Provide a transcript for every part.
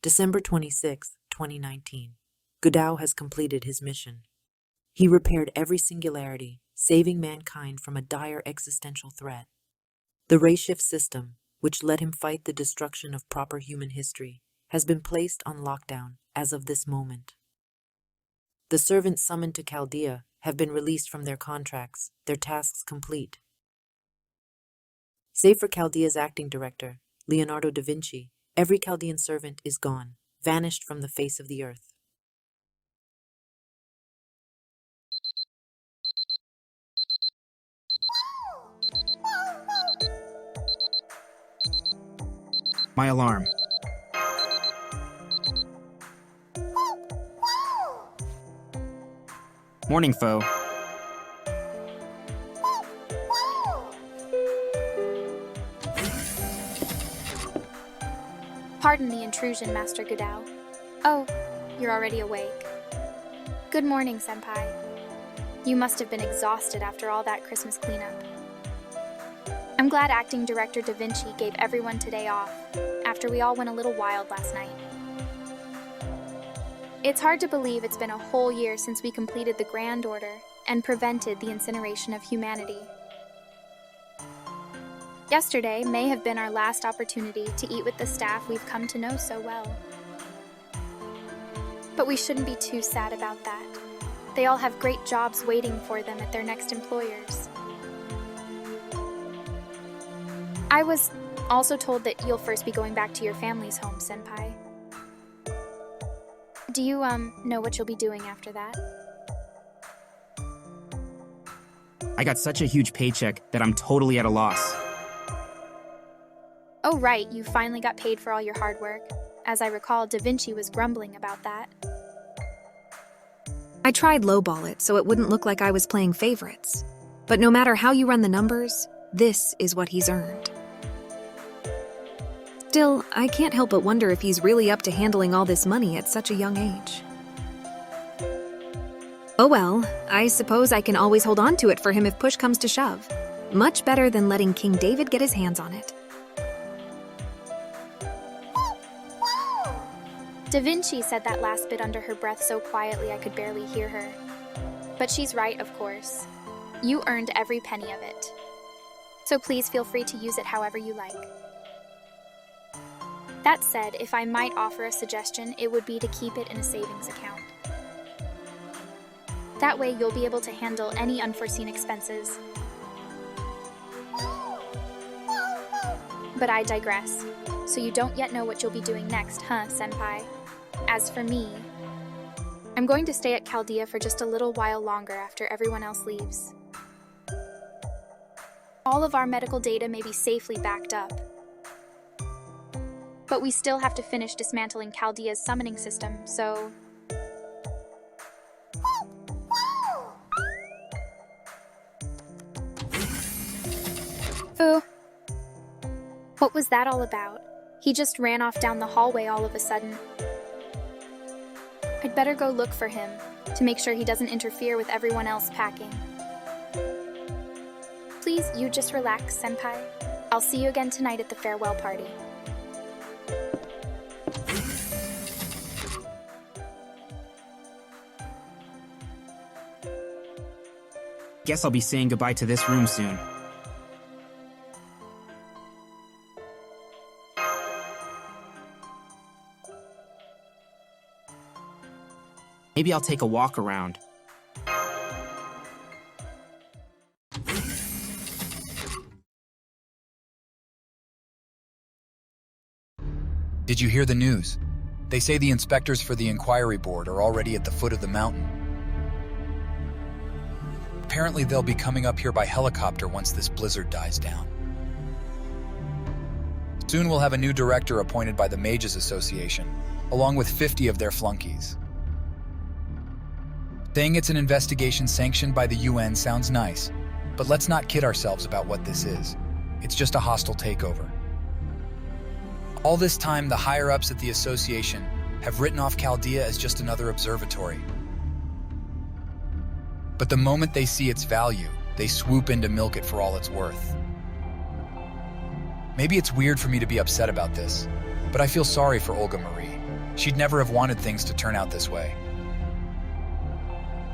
December 26, 2019. Godao has completed his mission. He repaired every singularity, saving mankind from a dire existential threat. The ray shift system, which let him fight the destruction of proper human history, has been placed on lockdown as of this moment. The servants summoned to Chaldea have been released from their contracts, their tasks complete. Save for Chaldea's acting director, Leonardo da Vinci, every Chaldean servant is gone, vanished from the face of the earth. My alarm. Morning, foe. Pardon the intrusion, Master Godao. Oh, you're already awake. Good morning, Senpai. You must have been exhausted after all that Christmas cleanup. I'm glad Acting Director Da Vinci gave everyone today off, after we all went a little wild last night. It's hard to believe it's been a whole year since we completed the Grand Order and prevented the incineration of humanity. Yesterday may have been our last opportunity to eat with the staff we've come to know so well. But we shouldn't be too sad about that. They all have great jobs waiting for them at their next employers. I was also told that you'll first be going back to your family's home, Senpai. Do you, know what you'll be doing after that? I got such a huge paycheck that I'm totally at a loss. Oh right, you finally got paid for all your hard work. As I recall, Da Vinci was grumbling about that. I tried lowball it so it wouldn't look like I was playing favorites. But no matter how you run the numbers, this is what he's earned. Still, I can't help but wonder if he's really up to handling all this money at such a young age. Oh well, I suppose I can always hold on to it for him if push comes to shove. Much better than letting King David get his hands on it. Da Vinci said that last bit under her breath so quietly I could barely hear her. But she's right, of course. You earned every penny of it. So please feel free to use it however you like. That said, if I might offer a suggestion, it would be to keep it in a savings account. That way you'll be able to handle any unforeseen expenses. But I digress. So you don't yet know what you'll be doing next, huh, Senpai? As for me, I'm going to stay at Chaldea for just a little while longer after everyone else leaves. All of our medical data may be safely backed up. But we still have to finish dismantling Chaldea's summoning system, so... Fu. What was that all about? He just ran off down the hallway all of a sudden. I'd better go look for him, to make sure he doesn't interfere with everyone else packing. Please, you just relax, Senpai. I'll see you again tonight at the farewell party. Guess I'll be saying goodbye to this room soon. Maybe I'll take a walk around. Did you hear the news? They say the inspectors for the inquiry board are already at the foot of the mountain. Apparently they'll be coming up here by helicopter once this blizzard dies down. Soon we'll have a new director appointed by the Mages Association, along with 50 of their flunkies. Saying it's an investigation sanctioned by the UN sounds nice, but let's not kid ourselves about what this is. It's just a hostile takeover. All this time, the higher-ups at the association have written off Chaldea as just another observatory. But the moment they see its value, they swoop in to milk it for all it's worth. Maybe it's weird for me to be upset about this, but I feel sorry for Olga Marie. She'd never have wanted things to turn out this way.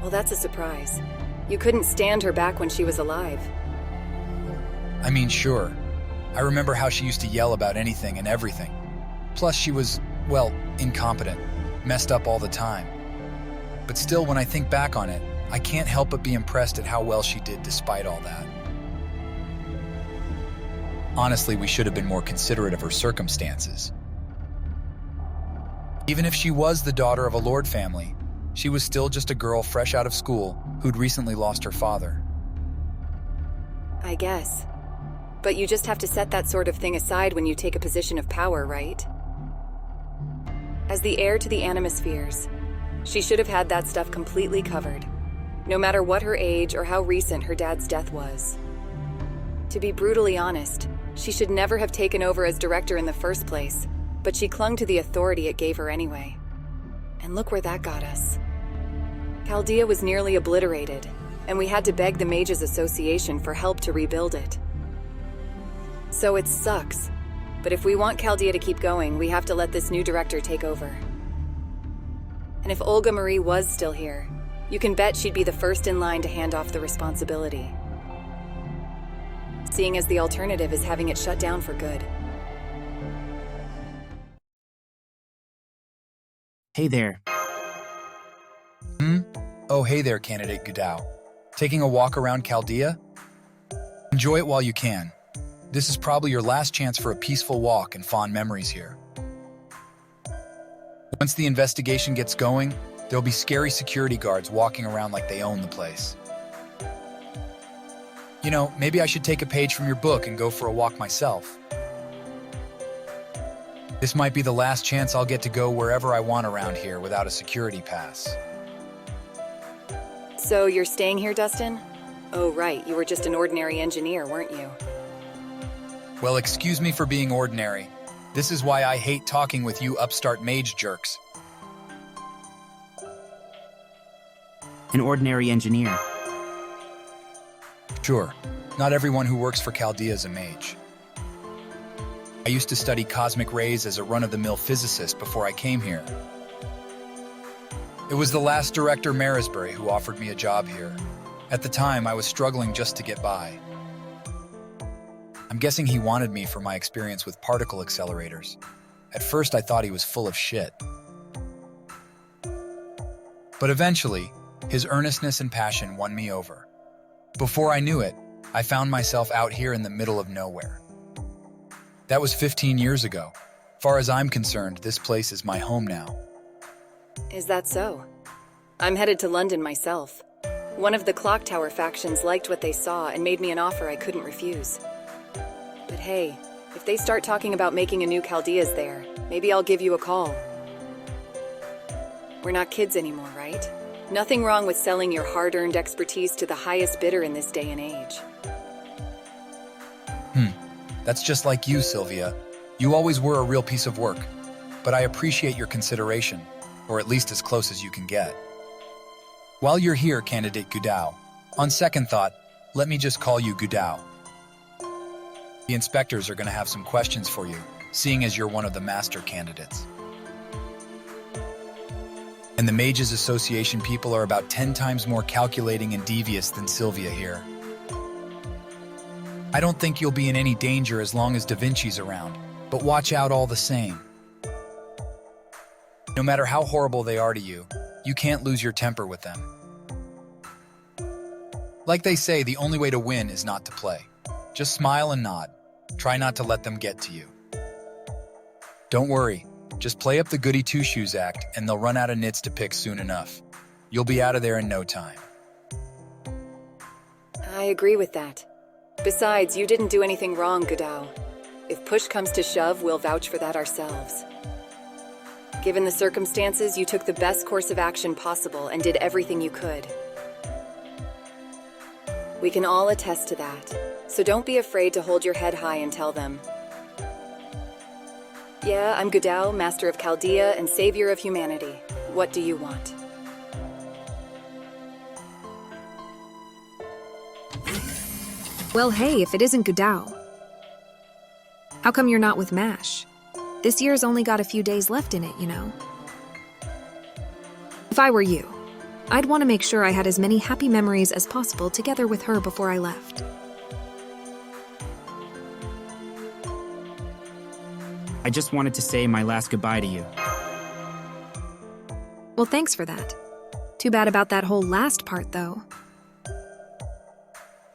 Well, that's a surprise. You couldn't stand her back when she was alive. I mean, sure. I remember how she used to yell about anything and everything. Plus, she was, well, incompetent, messed up all the time. But still, when I think back on it, I can't help but be impressed at how well she did despite all that. Honestly, we should have been more considerate of her circumstances. Even if she was the daughter of a lord family, she was still just a girl fresh out of school who'd recently lost her father. I guess. But you just have to set that sort of thing aside when you take a position of power, right? As the heir to the Animospheres, she should have had that stuff completely covered, no matter what her age or how recent her dad's death was. To be brutally honest, she should never have taken over as director in the first place, but she clung to the authority it gave her anyway. And look where that got us. Chaldea was nearly obliterated, and we had to beg the Mages Association for help to rebuild it. So it sucks, but if we want Chaldea to keep going, we have to let this new director take over. And if Olga Marie was still here, you can bet she'd be the first in line to hand off the responsibility, seeing as the alternative is having it shut down for good. Hey there. Oh, hey there, Candidate Gudao. Taking a walk around Chaldea? Enjoy it while you can. This is probably your last chance for a peaceful walk and fond memories here. Once the investigation gets going, there'll be scary security guards walking around like they own the place. You know, maybe I should take a page from your book and go for a walk myself. This might be the last chance I'll get to go wherever I want around here without a security pass. So you're staying here, Dustin? Oh, right, you were just an ordinary engineer, weren't you? Well, excuse me for being ordinary. This is why I hate talking with you upstart mage jerks. An ordinary engineer. Sure, not everyone who works for Chaldea is a mage. I used to study cosmic rays as a run-of-the-mill physicist before I came here. It was the last director, Marisbury, who offered me a job here. At the time, I was struggling just to get by. I'm guessing he wanted me for my experience with particle accelerators. At first, I thought he was full of shit. But eventually, his earnestness and passion won me over. Before I knew it, I found myself out here in the middle of nowhere. That was 15 years ago. Far as I'm concerned, this place is my home now. Is that so? I'm headed to London myself. One of the Clock Tower factions liked what they saw and made me an offer I couldn't refuse. But hey, if they start talking about making a new Chaldea's there, maybe I'll give you a call. We're not kids anymore, right? Nothing wrong with selling your hard-earned expertise to the highest bidder in this day and age. That's just like you, Sylvia. You always were a real piece of work. But I appreciate your consideration, or at least as close as you can get. While you're here, Candidate Gudao, on second thought, let me just call you Gudao. The inspectors are going to have some questions for you, seeing as you're one of the master candidates. And the Mages Association people are about 10 times more calculating and devious than Sylvia here. I don't think you'll be in any danger as long as Da Vinci's around, but watch out all the same. No matter how horrible they are to you, you can't lose your temper with them. Like they say, the only way to win is not to play. Just smile and nod. Try not to let them get to you. Don't worry, just play up the goody two-shoes act and they'll run out of nits to pick soon enough. You'll be out of there in no time. I agree with that. Besides, you didn't do anything wrong, Gudao. If push comes to shove, we'll vouch for that ourselves. Given the circumstances, you took the best course of action possible and did everything you could. We can all attest to that, so don't be afraid to hold your head high and tell them. Yeah, I'm Gudao, Master of Chaldea and Savior of Humanity. What do you want? Well, hey, if it isn't Gudao. How come you're not with MASH? This year's only got a few days left in it, you know. If I were you, I'd want to make sure I had as many happy memories as possible together with her before I left. I just wanted to say my last goodbye to you. Well, thanks for that. Too bad about that whole last part, though.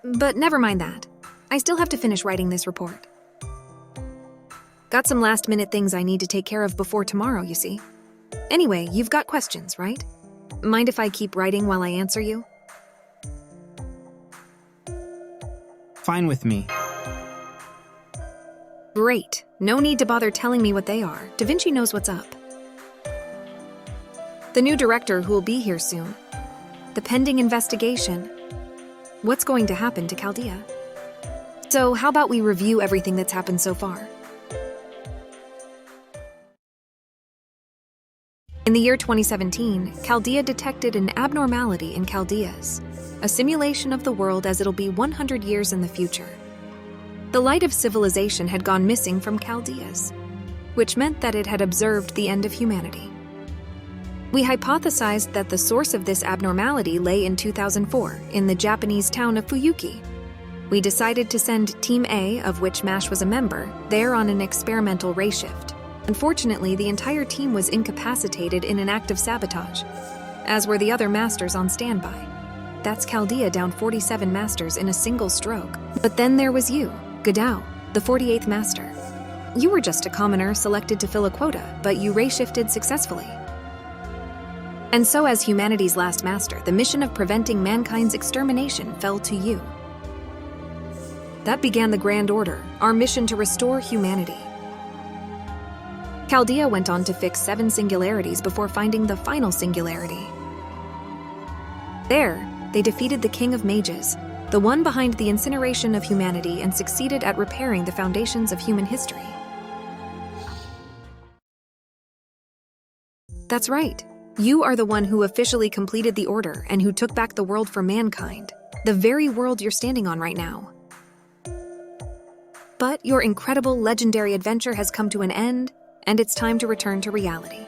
But never mind that. I still have to finish writing this report. Got some last-minute things I need to take care of before tomorrow, you see. Anyway, you've got questions, right? Mind if I keep writing while I answer you? Fine with me. Great. No need to bother telling me what they are. Da Vinci knows what's up. The new director who will be here soon. The pending investigation. What's going to happen to Chaldea? So how about we review everything that's happened so far? In the year 2017, Chaldea detected an abnormality in Chaldeas, a simulation of the world as it'll be 100 years in the future. The light of civilization had gone missing from Chaldeas, which meant that it had observed the end of humanity. We hypothesized that the source of this abnormality lay in 2004 in the Japanese town of Fuyuki. We decided to send Team A, of which MASH was a member, there on an experimental ray shift. Unfortunately, the entire team was incapacitated in an act of sabotage, as were the other masters on standby. That's Chaldea down 47 masters in a single stroke. But then there was you, Godao, the 48th master. You were just a commoner selected to fill a quota, but you ray-shifted successfully. And so as humanity's last master, the mission of preventing mankind's extermination fell to you. That began the Grand Order, our mission to restore humanity. Chaldea went on to fix 7 singularities before finding the final singularity. There, they defeated the King of Mages, the one behind the incineration of humanity, and succeeded at repairing the foundations of human history. That's right. You are the one who officially completed the Order and who took back the world for mankind, the very world you're standing on right now. But your incredible, legendary adventure has come to an end, and it's time to return to reality.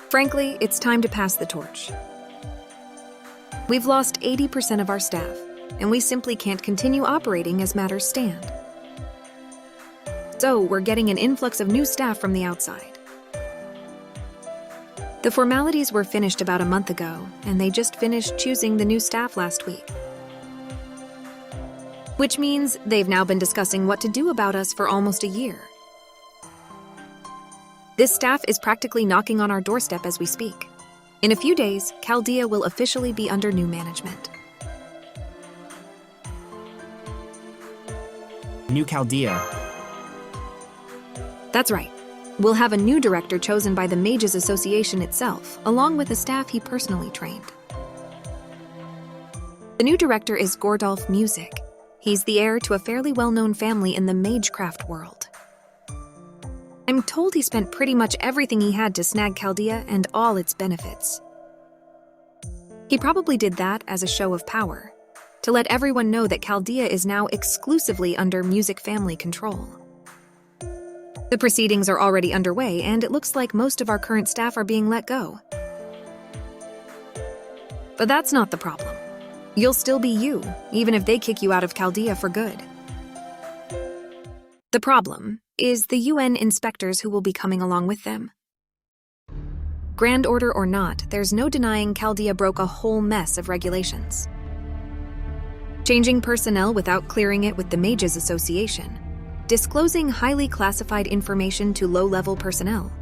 Frankly, it's time to pass the torch. We've lost 80% of our staff, and we simply can't continue operating as matters stand. So, we're getting an influx of new staff from the outside. The formalities were finished about a month ago, and they just finished choosing the new staff last week. Which means they've now been discussing what to do about us for almost a year. This staff is practically knocking on our doorstep as we speak. In a few days, Chaldea will officially be under new management. New Chaldea. That's right. We'll have a new director chosen by the Mages Association itself, along with the staff he personally trained. The new director is Gordolf Music. He's the heir to a fairly well-known family in the magecraft world. I'm told he spent pretty much everything he had to snag Chaldea and all its benefits. He probably did that as a show of power, to let everyone know that Chaldea is now exclusively under music family control. The proceedings are already underway, and it looks like most of our current staff are being let go. But that's not the problem. You'll still be you, even if they kick you out of Chaldea for good. The problem is the UN inspectors who will be coming along with them. Grand Order or not, there's no denying Chaldea broke a whole mess of regulations. Changing personnel without clearing it with the Mages Association, disclosing highly classified information to low-level personnel,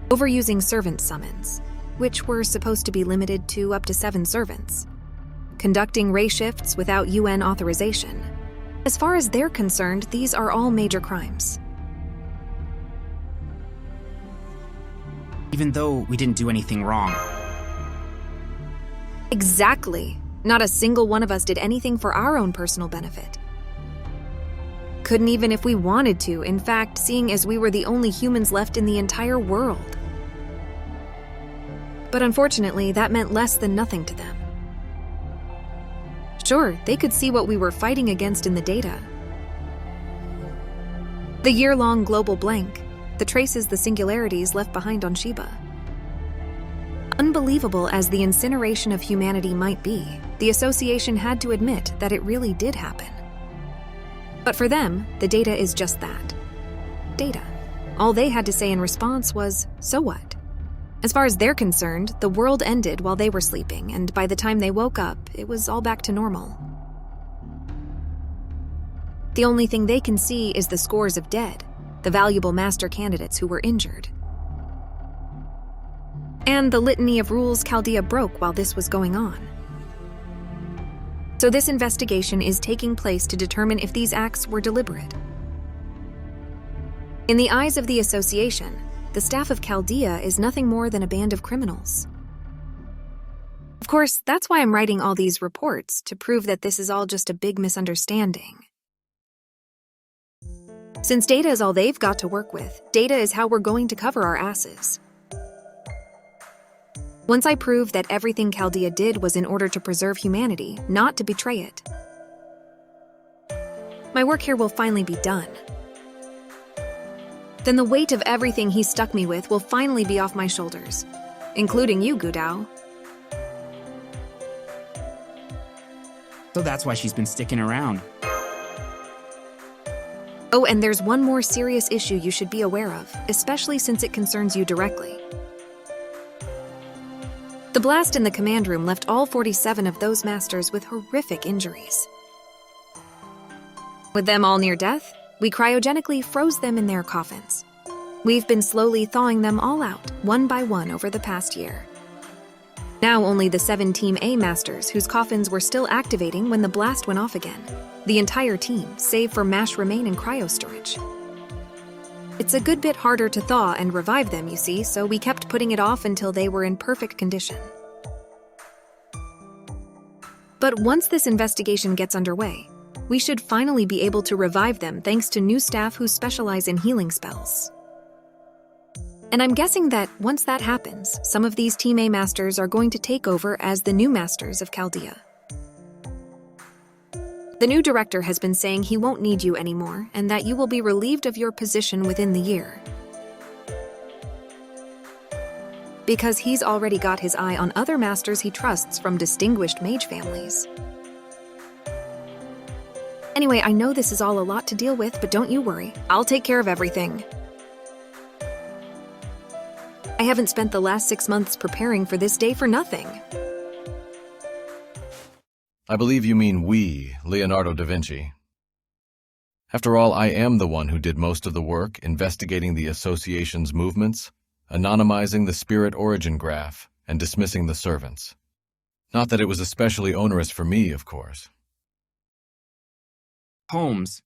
overusing servant summons, which were supposed to be limited to up to 7 servants, conducting ray shifts without UN authorization. As far as they're concerned, these are all major crimes. Even though we didn't do anything wrong. Exactly. Not a single one of us did anything for our own personal benefit. Couldn't even if we wanted to, in fact, seeing as we were the only humans left in the entire world. But unfortunately, that meant less than nothing to them. Sure, they could see what we were fighting against in the data. The year-long global blank, the traces the singularities left behind on Sheba. unbelievable as the incineration of humanity might be, the association had to admit that it really did happen. But for them, the data is just that. Data. All they had to say in response was, so what? As far as they're concerned, the world ended while they were sleeping, and by the time they woke up, it was all back to normal. The only thing they can see is the scores of dead, the valuable master candidates who were injured, and the litany of rules Chaldea broke while this was going on. So this investigation is taking place to determine if these acts were deliberate. In the eyes of the association, the staff of Chaldea is nothing more than a band of criminals. Of course, that's why I'm writing all these reports, to prove that this is all just a big misunderstanding. Since data is all they've got to work with, data is how we're going to cover our asses. Once I prove that everything Chaldea did was in order to preserve humanity, not to betray it, my work here will finally be done. Then the weight of everything he stuck me with will finally be off my shoulders, including you, Gudao. So that's why she's been sticking around. Oh, and there's one more serious issue you should be aware of, especially since it concerns you directly. The blast in the command room left all 47 of those masters with horrific injuries. With them all near death, we cryogenically froze them in their coffins. We've been slowly thawing them all out, one by one, over the past year. Now only the 7 Team A masters whose coffins were still activating when the blast went off again. The entire team, save for Mash, remain in cryostorage. It's a good bit harder to thaw and revive them, you see, so we kept putting it off until they were in perfect condition. But once this investigation gets underway, we should finally be able to revive them thanks to new staff who specialize in healing spells. And I'm guessing that once that happens, some of these Team A masters are going to take over as the new masters of Chaldea. The new director has been saying he won't need you anymore and that you will be relieved of your position within the year. Because he's already got his eye on other masters he trusts from distinguished mage families. Anyway, I know this is all a lot to deal with, but don't you worry. I'll take care of everything. I haven't spent the last 6 months preparing for this day for nothing. I believe you mean we, Leonardo da Vinci. After all, I am the one who did most of the work investigating the association's movements, anonymizing the spirit origin graph, and dismissing the servants. Not that it was especially onerous for me, of course. Holmes.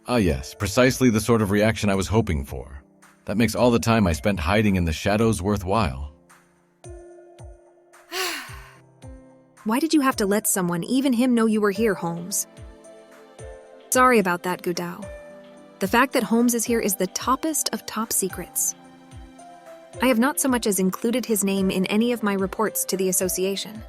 Ah yes, precisely the sort of reaction I was hoping for. That makes all the time I spent hiding in the shadows worthwhile. Why did you have to let someone, even him, know you were here, Holmes? Sorry about that, Gudao. The fact that Holmes is here is the toppest of top secrets. I have not so much as included his name in any of my reports to the association.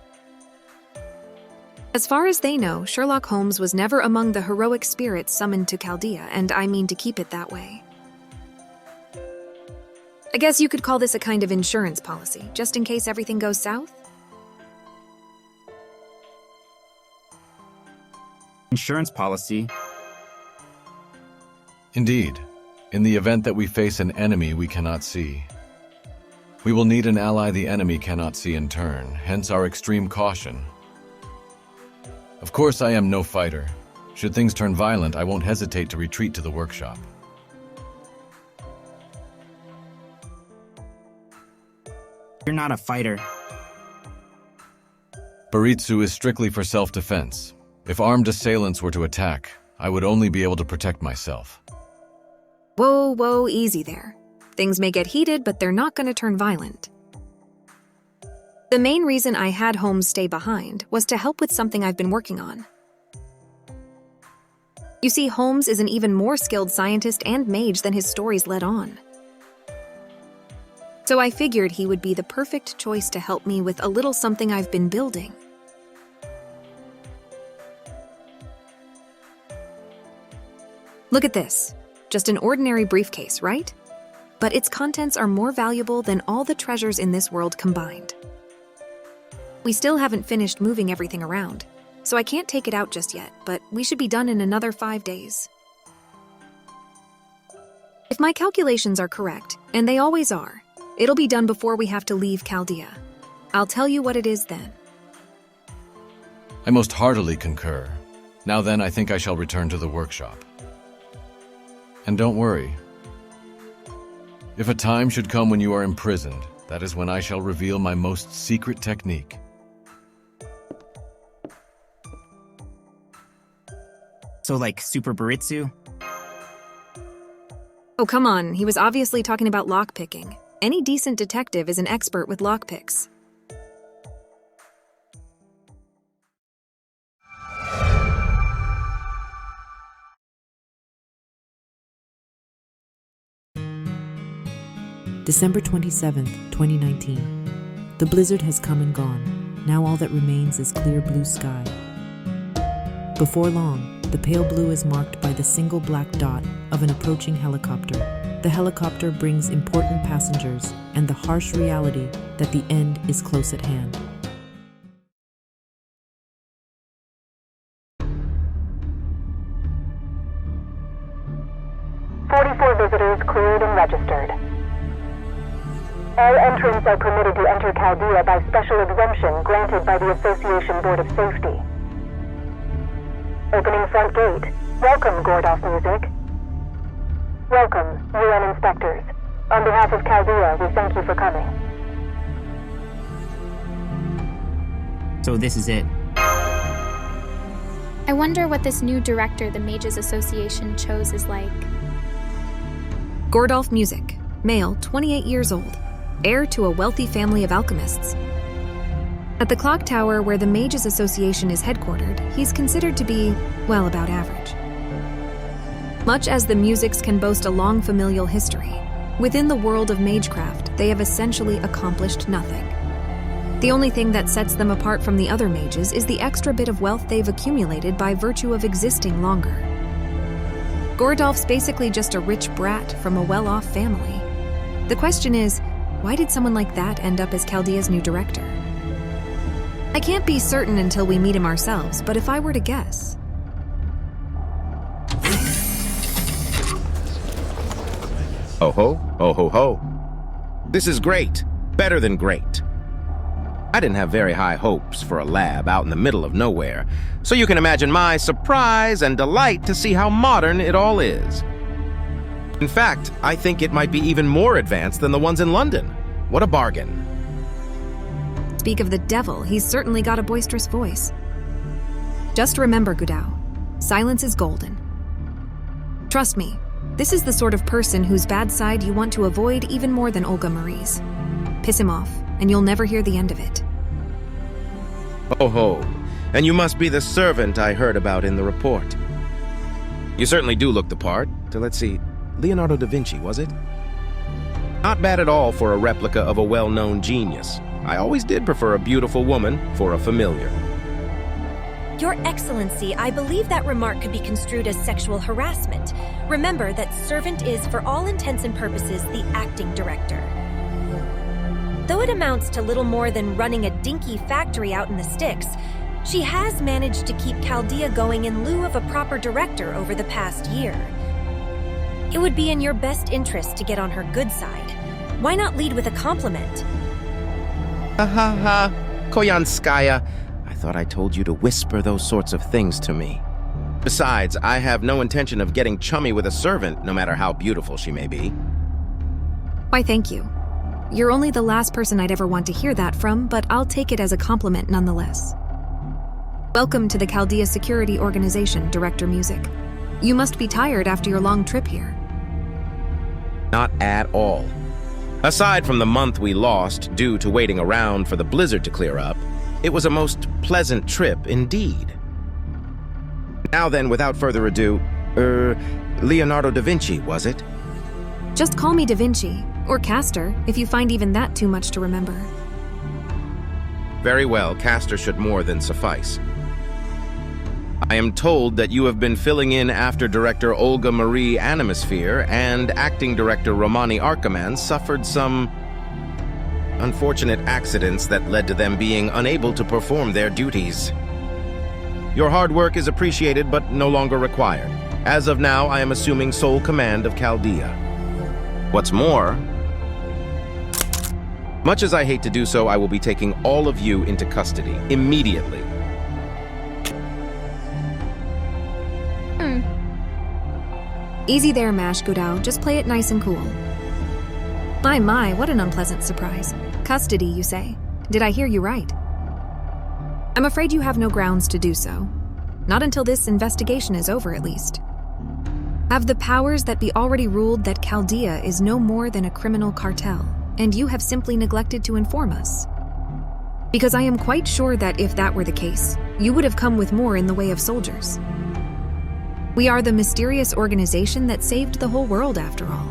As far as they know, Sherlock Holmes was never among the heroic spirits summoned to Chaldea, and I mean to keep it that way. I guess you could call this a kind of insurance policy, just in case everything goes south? Insurance policy. Indeed, in the event that we face an enemy we cannot see. We will need an ally the enemy cannot see in turn, hence our extreme caution. Of course, I am no fighter. Should things turn violent, I won't hesitate to retreat to the workshop. You're not a fighter. Baritsu is strictly for self-defense. If armed assailants were to attack, I would only be able to protect myself. Whoa, easy there. Things may get heated, but they're not going to turn violent. The main reason I had Holmes stay behind was to help with something I've been working on. You see, Holmes is an even more skilled scientist and mage than his stories let on. So I figured he would be the perfect choice to help me with a little something I've been building. Look at this. Just an ordinary briefcase, right? but its contents are more valuable than all the treasures in this world combined. We still haven't finished moving everything around, so I can't take it out just yet, but we should be done in another 5 days. If my calculations are correct, and they always are, it'll be done before we have to leave Chaldea. I'll tell you what it is then. I most heartily concur. Now then, I think I shall return to the workshop. And don't worry. If a time should come when you are imprisoned, that is when I shall reveal my most secret technique. So like Super Baritsu? Oh, come on, he was obviously talking about lockpicking. Any decent detective is an expert with lockpicks. December 27th, 2019. The blizzard has come and gone. Now all that remains is clear blue sky. Before long, the pale blue is marked by the single black dot of an approaching helicopter. The helicopter brings important passengers and the harsh reality that the end is close at hand. Visitors cleared and registered. All entrants are permitted to enter Chaldea by special exemption granted by the Association Board of Safety. Opening front gate. Welcome, Gordolf Music. Welcome, UN inspectors. On behalf of Chaldea, we thank you for coming. So this is it. I wonder what this new director the Mages Association chose is like. Gordolf Music, male, 28 years old, heir to a wealthy family of alchemists. At the clock tower where the Mages Association is headquartered, he's considered to be, well, about average. Much as the Musics can boast a long familial history, within the world of magecraft, they have essentially accomplished nothing. The only thing that sets them apart from the other mages is the extra bit of wealth they've accumulated by virtue of existing longer. Gordolf's basically just a rich brat from a well-off family. The question is, why did someone like that end up as Chaldea's new director? I can't be certain until we meet him ourselves, but if I were to guess... Ho ho, ho ho ho. This is great. Better than great. I didn't have very high hopes for a lab out in the middle of nowhere, so you can imagine my surprise and delight to see how modern it all is. In fact, I think it might be even more advanced than the ones in London. What a bargain. Speak of the devil, he's certainly got a boisterous voice. Just remember, Gudao, silence is golden. Trust me, this is the sort of person whose bad side you want to avoid even more than Olga Marie's. Piss him off, and you'll never hear the end of it. Oh ho, and you must be the servant I heard about in the report. You certainly do look the part. Let's see, Leonardo da Vinci, was it? Not bad at all for a replica of a well-known genius. I always did prefer a beautiful woman for a familiar. Your Excellency, I believe that remark could be construed as sexual harassment. Remember that servant is, for all intents and purposes, the acting director. Though it amounts to little more than running a dinky factory out in the sticks, she has managed to keep Chaldea going in lieu of a proper director over the past year. It would be in your best interest to get on her good side. Why not lead with a compliment? Ha ha ha, Koyanskaya. I thought I told you to whisper those sorts of things to me. Besides, I have no intention of getting chummy with a servant, no matter how beautiful she may be. Why, thank you. You're only the last person I'd ever want to hear that from, but I'll take it as a compliment nonetheless. Welcome to the Chaldea Security Organization, Director Music. You must be tired after your long trip here. Not at all. Aside from the month we lost due to waiting around for the blizzard to clear up, it was a most pleasant trip indeed. Now then, without further ado, Leonardo da Vinci, was it? Just call me Da Vinci, or Castor, if you find even that too much to remember. Very well, Castor should more than suffice. I am told that you have been filling in after Director Olga Marie Animosphere and Acting Director Romani Arkaman suffered some unfortunate accidents that led to them being unable to perform their duties. Your hard work is appreciated but no longer required. As of now, I am assuming sole command of Chaldea. What's more, much as I hate to do so, I will be taking all of you into custody immediately. Easy there, Mash Gudao. Just play it nice and cool. My, what an unpleasant surprise. Custody, you say? Did I hear you right? I'm afraid you have no grounds to do so. Not until this investigation is over, at least. Have the powers that be already ruled that Chaldea is no more than a criminal cartel, and you have simply neglected to inform us? Because I am quite sure that if that were the case, you would have come with more in the way of soldiers. We are the mysterious organization that saved the whole world, after all.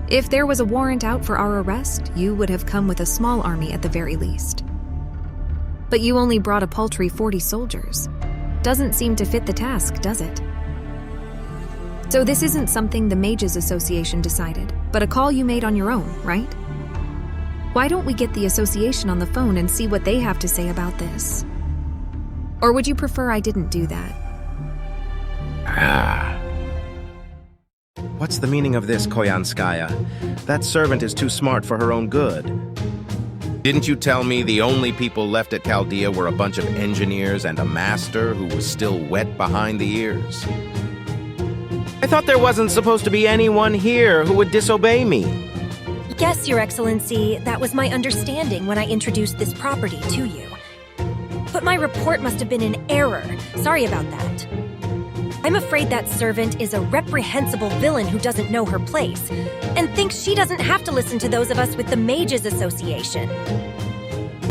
If there was a warrant out for our arrest, you would have come with a small army at the very least. But you only brought a paltry 40 soldiers. Doesn't seem to fit the task, does it? So this isn't something the Mages Association decided, but a call you made on your own, right? Why don't we get the association on the phone and see what they have to say about this? Or would you prefer I didn't do that? What's the meaning of this, Koyanskaya? That servant is too smart for her own good. Didn't you tell me the only people left at Chaldea were a bunch of engineers and a master who was still wet behind the ears? I thought there wasn't supposed to be anyone here who would disobey me. Yes, Your Excellency, that was my understanding when I introduced this property to you. But my report must have been in error. Sorry about that. I'm afraid that servant is a reprehensible villain who doesn't know her place, and thinks she doesn't have to listen to those of us with the Mages Association.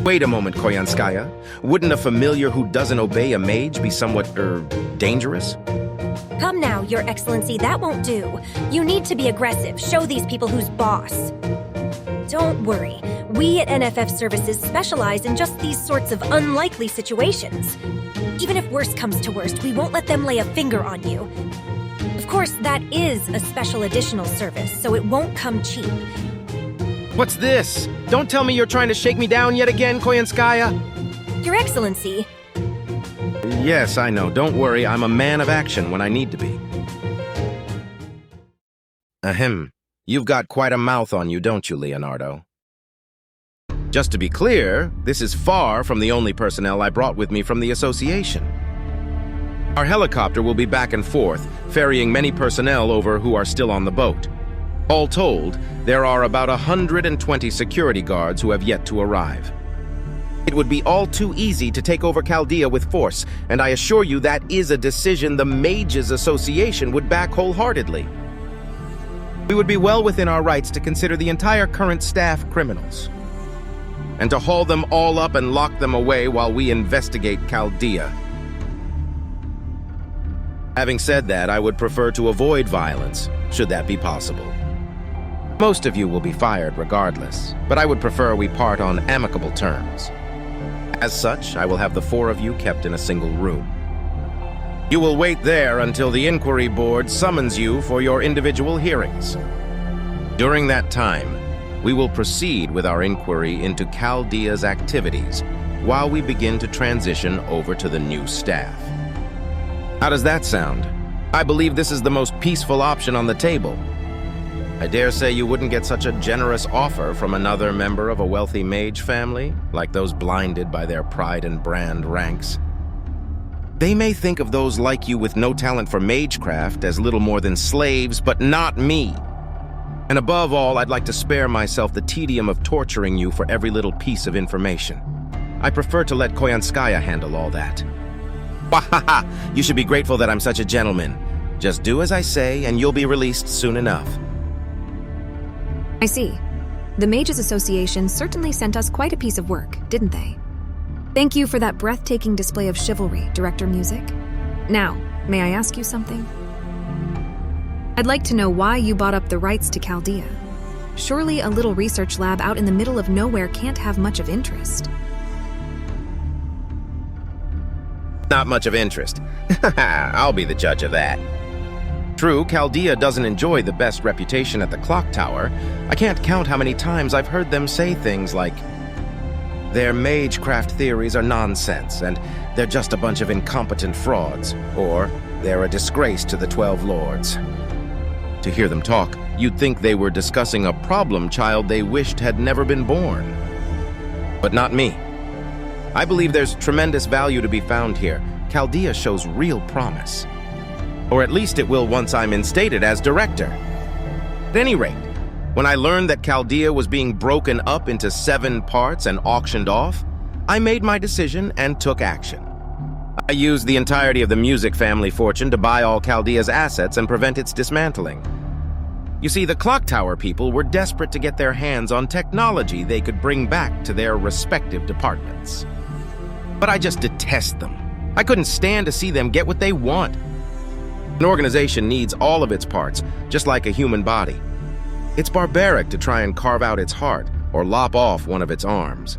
Wait a moment, Koyanskaya. Wouldn't a familiar who doesn't obey a mage be somewhat, dangerous? Come now, Your Excellency, that won't do. You need to be aggressive, show these people who's boss. Don't worry, we at NFF Services specialize in just these sorts of unlikely situations. Even if worst comes to worst, we won't let them lay a finger on you. Of course, that is a special additional service, so it won't come cheap. What's this? Don't tell me you're trying to shake me down yet again, Koyanskaya. Your Excellency. Yes, I know. Don't worry, I'm a man of action when I need to be. Ahem. You've got quite a mouth on you, don't you, Leonardo? Just to be clear, this is far from the only personnel I brought with me from the association. Our helicopter will be back and forth, ferrying many personnel over who are still on the boat. All told, there are about 120 security guards who have yet to arrive. It would be all too easy to take over Chaldea with force, and I assure you that is a decision the Mages Association would back wholeheartedly. We would be well within our rights to consider the entire current staff criminals, and to haul them all up and lock them away while we investigate Chaldea. Having said that, I would prefer to avoid violence, should that be possible. Most of you will be fired regardless, but I would prefer we part on amicable terms. As such, I will have the 4 of you kept in a single room. You will wait there until the inquiry board summons you for your individual hearings. During that time, we will proceed with our inquiry into Chaldea's activities while we begin to transition over to the new staff. How does that sound? I believe this is the most peaceful option on the table. I dare say you wouldn't get such a generous offer from another member of a wealthy mage family, like those blinded by their pride and brand ranks. They may think of those like you with no talent for magecraft as little more than slaves, but not me. And above all, I'd like to spare myself the tedium of torturing you for every little piece of information. I prefer to let Koyanskaya handle all that. Wahaha! You should be grateful that I'm such a gentleman. Just do as I say, and you'll be released soon enough. I see. The Mages Association certainly sent us quite a piece of work, didn't they? Thank you for that breathtaking display of chivalry, Director Music. Now, may I ask you something? I'd like to know why you bought up the rights to Chaldea. Surely a little research lab out in the middle of nowhere can't have much of interest. Not much of interest. I'll be the judge of that. True, Chaldea doesn't enjoy the best reputation at the clock tower. I can't count how many times I've heard them say things like, their magecraft theories are nonsense, and they're just a bunch of incompetent frauds, or they're a disgrace to the 12 Lords. To hear them talk, you'd think they were discussing a problem child they wished had never been born. But not me. I believe there's tremendous value to be found here. Chaldea shows real promise. Or at least it will once I'm instated as director. At any rate, when I learned that Chaldea was being broken up into 7 parts and auctioned off, I made my decision and took action. I used the entirety of the music family fortune to buy all Chaldea's assets and prevent its dismantling. You see, the clock tower people were desperate to get their hands on technology they could bring back to their respective departments. But I just detest them. I couldn't stand to see them get what they want. An organization needs all of its parts, just like a human body. It's barbaric to try and carve out its heart or lop off one of its arms.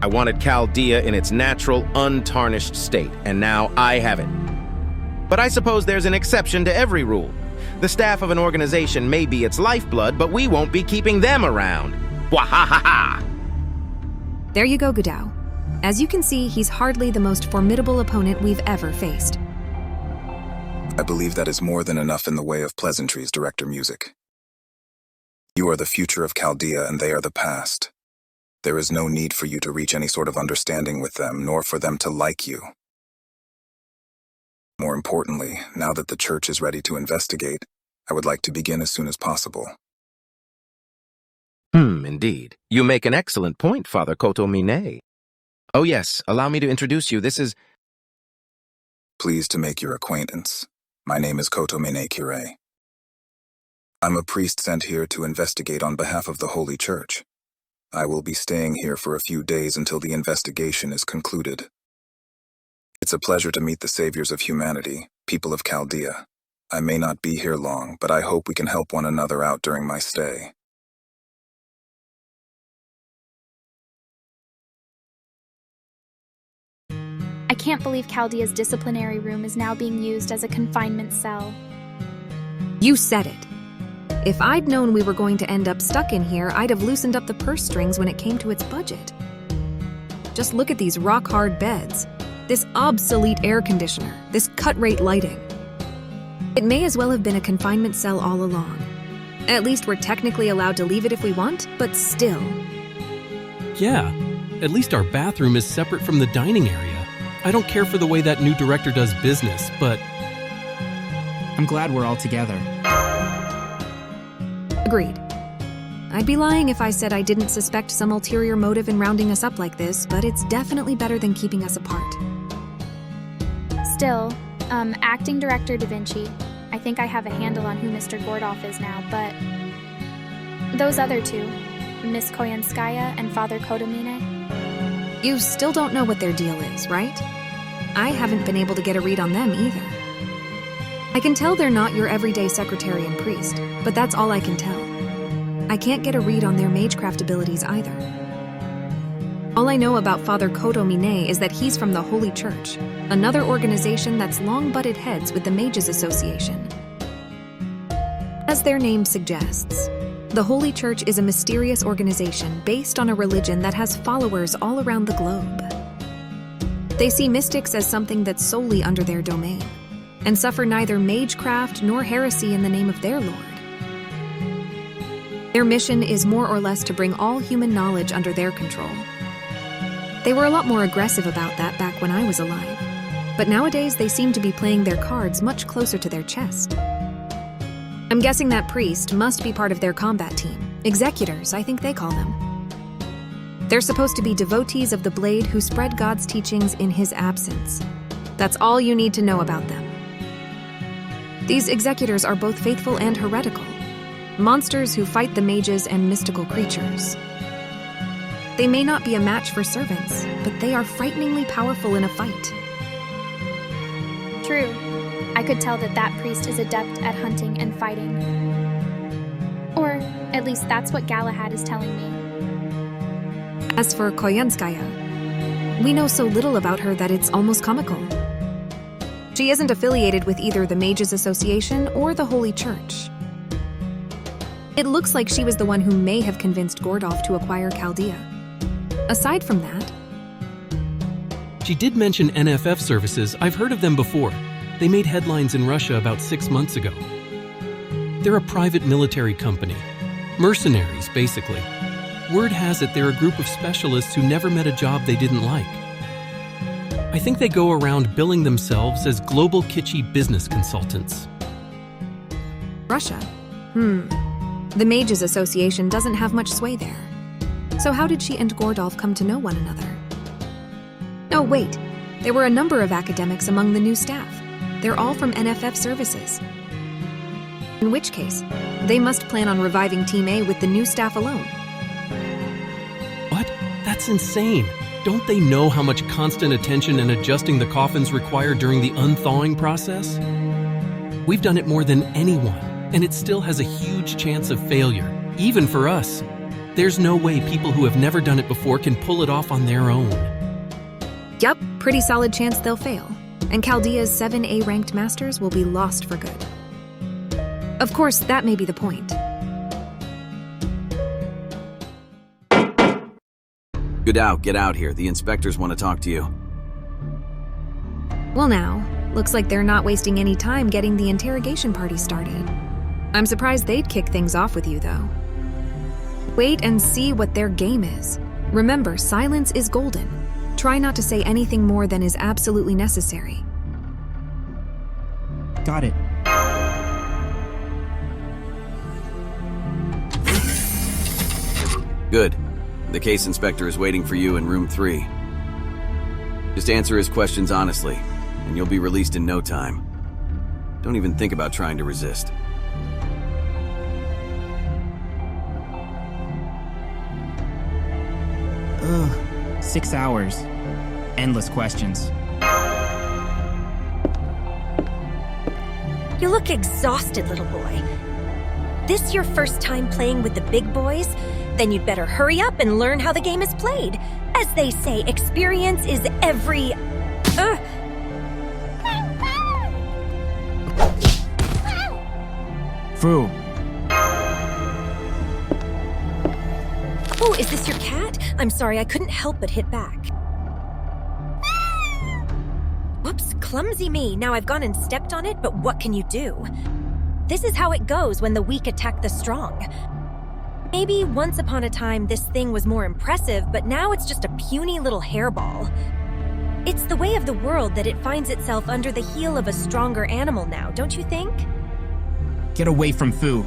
I wanted Chaldea in its natural, untarnished state, and now I have it. But I suppose there's an exception to every rule. The staff of an organization may be its lifeblood, but we won't be keeping them around. Wahahaha! There you go, Gudao. As you can see, he's hardly the most formidable opponent we've ever faced. I believe that is more than enough in the way of pleasantries, Director Music. You are the future of Chaldea and they are the past. There is no need for you to reach any sort of understanding with them, nor for them to like you. More importantly, now that the church is ready to investigate, I would like to begin as soon as possible. Indeed. You make an excellent point, Father Kotomine. Oh yes, allow me to introduce you. This is... Pleased to make your acquaintance. My name is Kotomine Kirei. I'm a priest sent here to investigate on behalf of the Holy Church. I will be staying here for a few days until the investigation is concluded. It's a pleasure to meet the saviors of humanity, people of Chaldea. I may not be here long, but I hope we can help one another out during my stay. I can't believe Chaldea's disciplinary room is now being used as a confinement cell. You said it. If I'd known we were going to end up stuck in here, I'd have loosened up the purse strings when it came to its budget. Just look at these rock-hard beds, this obsolete air conditioner, this cut-rate lighting. It may as well have been a confinement cell all along. At least we're technically allowed to leave it if we want, but still. Yeah, at least our bathroom is separate from the dining area. I don't care for the way that new director does business, but... I'm glad we're all together. Agreed. I'd be lying if I said I didn't suspect some ulterior motive in rounding us up like this, but it's definitely better than keeping us apart. Still, Acting Director Da Vinci, I think I have a handle on who Mr. Gordolf is now, but... those other two, Miss Koyanskaya and Father Kotomine? You still don't know what their deal is, right? I haven't been able to get a read on them either. I can tell they're not your everyday secretary and priest, but that's all I can tell. I can't get a read on their magecraft abilities either. All I know about Father Kotomine is that he's from the Holy Church, another organization that's long butted heads with the Mages Association. As their name suggests, the Holy Church is a mysterious organization based on a religion that has followers all around the globe. They see mystics as something that's solely under their domain, and suffer neither magecraft nor heresy in the name of their Lord. Their mission is more or less to bring all human knowledge under their control. They were a lot more aggressive about that back when I was alive, but nowadays they seem to be playing their cards much closer to their chest. I'm guessing that priest must be part of their combat team. Executors, I think they call them. They're supposed to be devotees of the blade who spread God's teachings in his absence. That's all you need to know about them. These executors are both faithful and heretical, monsters who fight the mages and mystical creatures. They may not be a match for servants, but they are frighteningly powerful in a fight. True. I could tell that priest is adept at hunting and fighting. Or, at least that's what Galahad is telling me. As for Koyanskaya, we know so little about her that it's almost comical. She isn't affiliated with either the Mages Association or the Holy Church. It looks like she was the one who may have convinced Gordolf to acquire Chaldea. Aside from that, She did mention NFF services. I've heard of them before. They made headlines in Russia about 6 months ago. They're a private military company. Mercenaries, basically. Word has it they're a group of specialists who never met a job they didn't like. I think they go around billing themselves as global kitschy business consultants. Russia? The Mages Association doesn't have much sway there. So how did she and Gordolf come to know one another? Oh, wait. There were a number of academics among the new staff. They're all from NFF services. In which case, they must plan on reviving Team A with the new staff alone. What? That's insane. Don't they know how much constant attention and adjusting the coffins require during the unthawing process? We've done it more than anyone, and it still has a huge chance of failure, even for us. There's no way people who have never done it before can pull it off on their own. Yup, pretty solid chance they'll fail, and Chaldea's 7 A-ranked masters will be lost for good. Of course, that may be the point. Gudao, get out here. The inspectors want to talk to you. Well now, looks like they're not wasting any time getting the interrogation party started. I'm surprised they'd kick things off with you, though. Wait and see what their game is. Remember, silence is golden. Try not to say anything more than is absolutely necessary. Got it. Good. The case inspector is waiting for you in room 3. Just answer his questions honestly, and you'll be released in no time. Don't even think about trying to resist. Ugh, 6 hours. Endless questions. You look exhausted, little boy. This your first time playing with the big boys? Then you'd better hurry up and learn how the game is played. As they say, experience is every... Fu. Oh, is this your cat? I'm sorry, I couldn't help but hit back. Whoops, clumsy me. Now I've gone and stepped on it, but what can you do? This is how it goes when the weak attack the strong. Maybe once upon a time this thing was more impressive, but now it's just a puny little hairball. It's the way of the world that it finds itself under the heel of a stronger animal now, don't you think? Get away from Fu.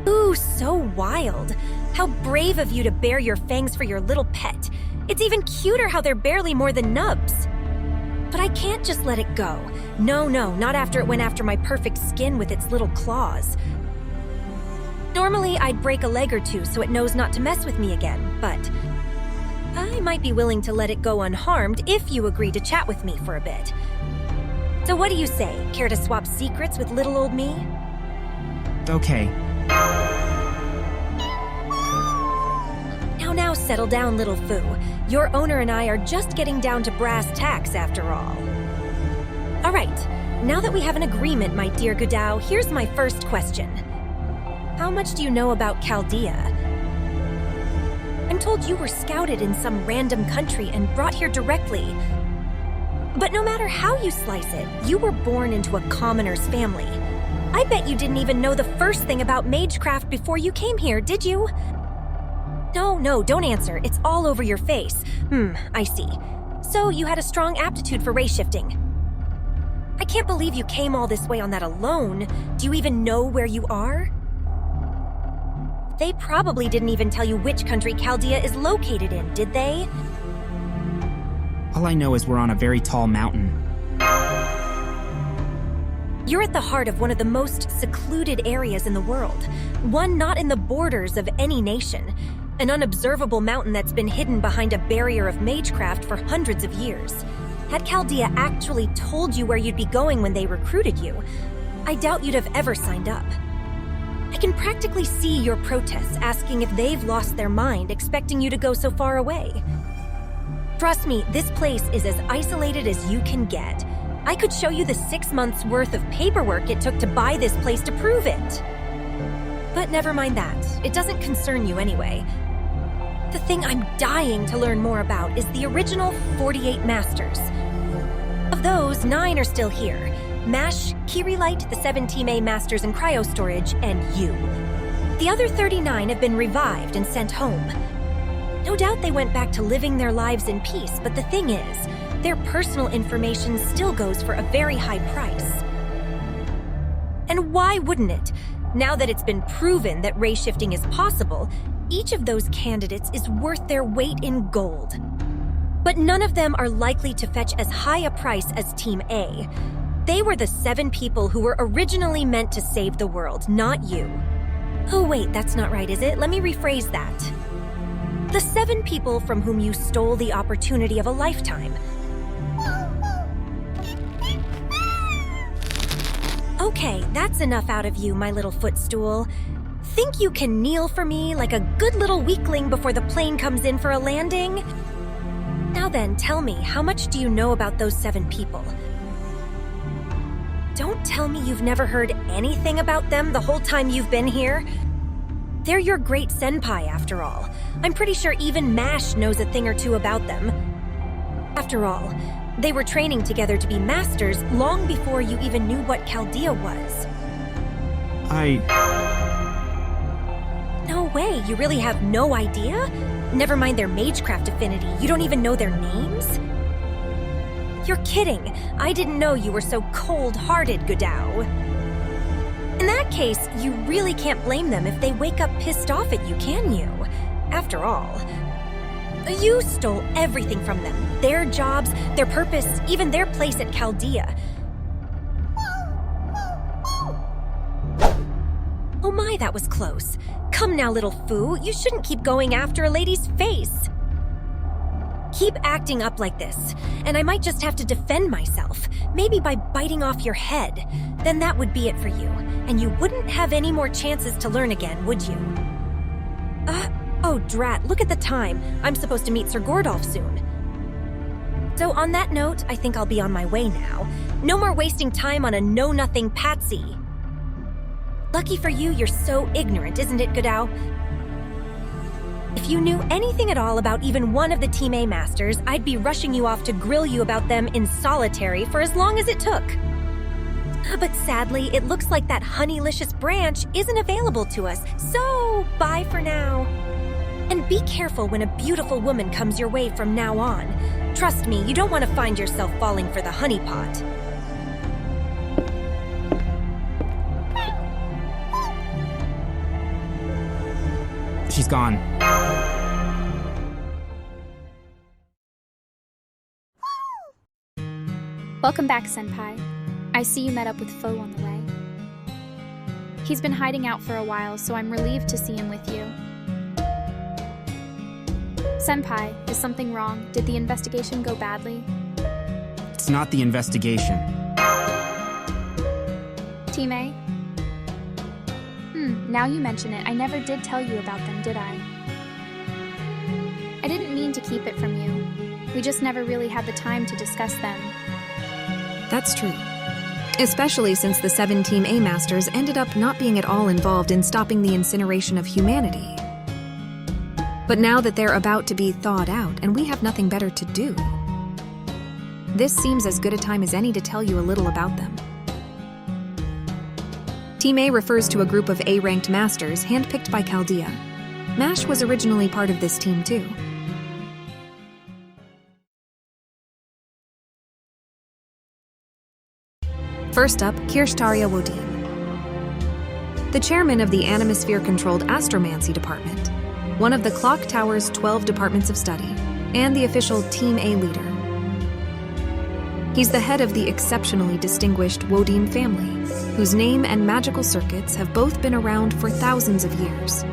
Ooh, so wild. How brave of you to bare your fangs for your little pet. It's even cuter how they're barely more than nubs. But I can't just let it go. No, not after it went after my perfect skin with its little claws. Normally, I'd break a leg or two so it knows not to mess with me again, but I might be willing to let it go unharmed if you agree to chat with me for a bit. So what do you say? Care to swap secrets with little old me? Okay. Now, settle down, little Fu. Your owner and I are just getting down to brass tacks after all. All right, now that we have an agreement, my dear Gudao, here's my first question. How much do you know about Chaldea? I'm told you were scouted in some random country and brought here directly. But no matter how you slice it, you were born into a commoner's family. I bet you didn't even know the first thing about magecraft before you came here, did you? No, don't answer. It's all over your face. I see. So you had a strong aptitude for race shifting. I can't believe you came all this way on that alone. Do you even know where you are? They probably didn't even tell you which country Chaldea is located in, did they? All I know is we're on a very tall mountain. You're at the heart of one of the most secluded areas in the world. One not in the borders of any nation. An unobservable mountain that's been hidden behind a barrier of magecraft for hundreds of years. Had Chaldea actually told you where you'd be going when they recruited you, I doubt you'd have ever signed up. I can practically see your protests asking if they've lost their mind, expecting you to go so far away. Trust me, this place is as isolated as you can get. I could show you the 6 months' worth of paperwork it took to buy this place to prove it. But never mind that. It doesn't concern you anyway. The thing I'm dying to learn more about is the original 48 Masters. Of those, 9 are still here. Mash, Kirilight, the 7 Team A Masters in cryostorage, and you. The other 39 have been revived and sent home. No doubt they went back to living their lives in peace, but the thing is, their personal information still goes for a very high price. And why wouldn't it? Now that it's been proven that ray shifting is possible, each of those candidates is worth their weight in gold. But none of them are likely to fetch as high a price as Team A. They were the 7 people who were originally meant to save the world, not you. Oh wait, that's not right, is it? Let me rephrase that. The 7 people from whom you stole the opportunity of a lifetime. Okay, that's enough out of you, my little footstool. Think you can kneel for me like a good little weakling before the plane comes in for a landing? Now then, tell me, how much do you know about those 7 people? Don't tell me you've never heard anything about them the whole time you've been here. They're your great senpai, after all. I'm pretty sure even Mash knows a thing or two about them. After all, they were training together to be masters long before you even knew what Chaldea was. No way, you really have no idea? Never mind their magecraft affinity, you don't even know their names? You're kidding. I didn't know you were so cold-hearted, Gudao. In that case, you really can't blame them if they wake up pissed off at you, can you? After all, you stole everything from them. Their jobs, their purpose, even their place at Chaldea. Oh my, that was close. Come now, little foo, you shouldn't keep going after a lady's face. Keep acting up like this, and I might just have to defend myself, maybe by biting off your head. Then that would be it for you, and you wouldn't have any more chances to learn again, would you? Oh drat, look at the time. I'm supposed to meet Sir Gordolf soon. So on that note, I think I'll be on my way now. No more wasting time on a know-nothing patsy. Lucky for you, you're so ignorant, isn't it, Gudao? If you knew anything at all about even one of the Team A Masters, I'd be rushing you off to grill you about them in solitary for as long as it took. But sadly, it looks like that honeylicious branch isn't available to us, so bye for now. And be careful when a beautiful woman comes your way from now on. Trust me, you don't want to find yourself falling for the honeypot. She's gone. Welcome back, Senpai. I see you met up with Fo on the way. He's been hiding out for a while, so I'm relieved to see him with you. Senpai, is something wrong? Did the investigation go badly? It's not the investigation. Team A? Now you mention it, I never did tell you about them, did I? I didn't mean to keep it from you. We just never really had the time to discuss them. That's true. Especially since the 7 Team A Masters ended up not being at all involved in stopping the incineration of humanity. But now that they're about to be thawed out and we have nothing better to do, this seems as good a time as any to tell you a little about them. Team A refers to a group of A-ranked masters handpicked by Chaldea. Mash was originally part of this team too. First up, Kirshtaria Wodim, the chairman of the Animisphere-controlled Astromancy Department, one of the Clock Tower's 12 departments of study, and the official Team A leader. He's the head of the exceptionally distinguished Wodim family, whose name and magical circuits have both been around for thousands of years.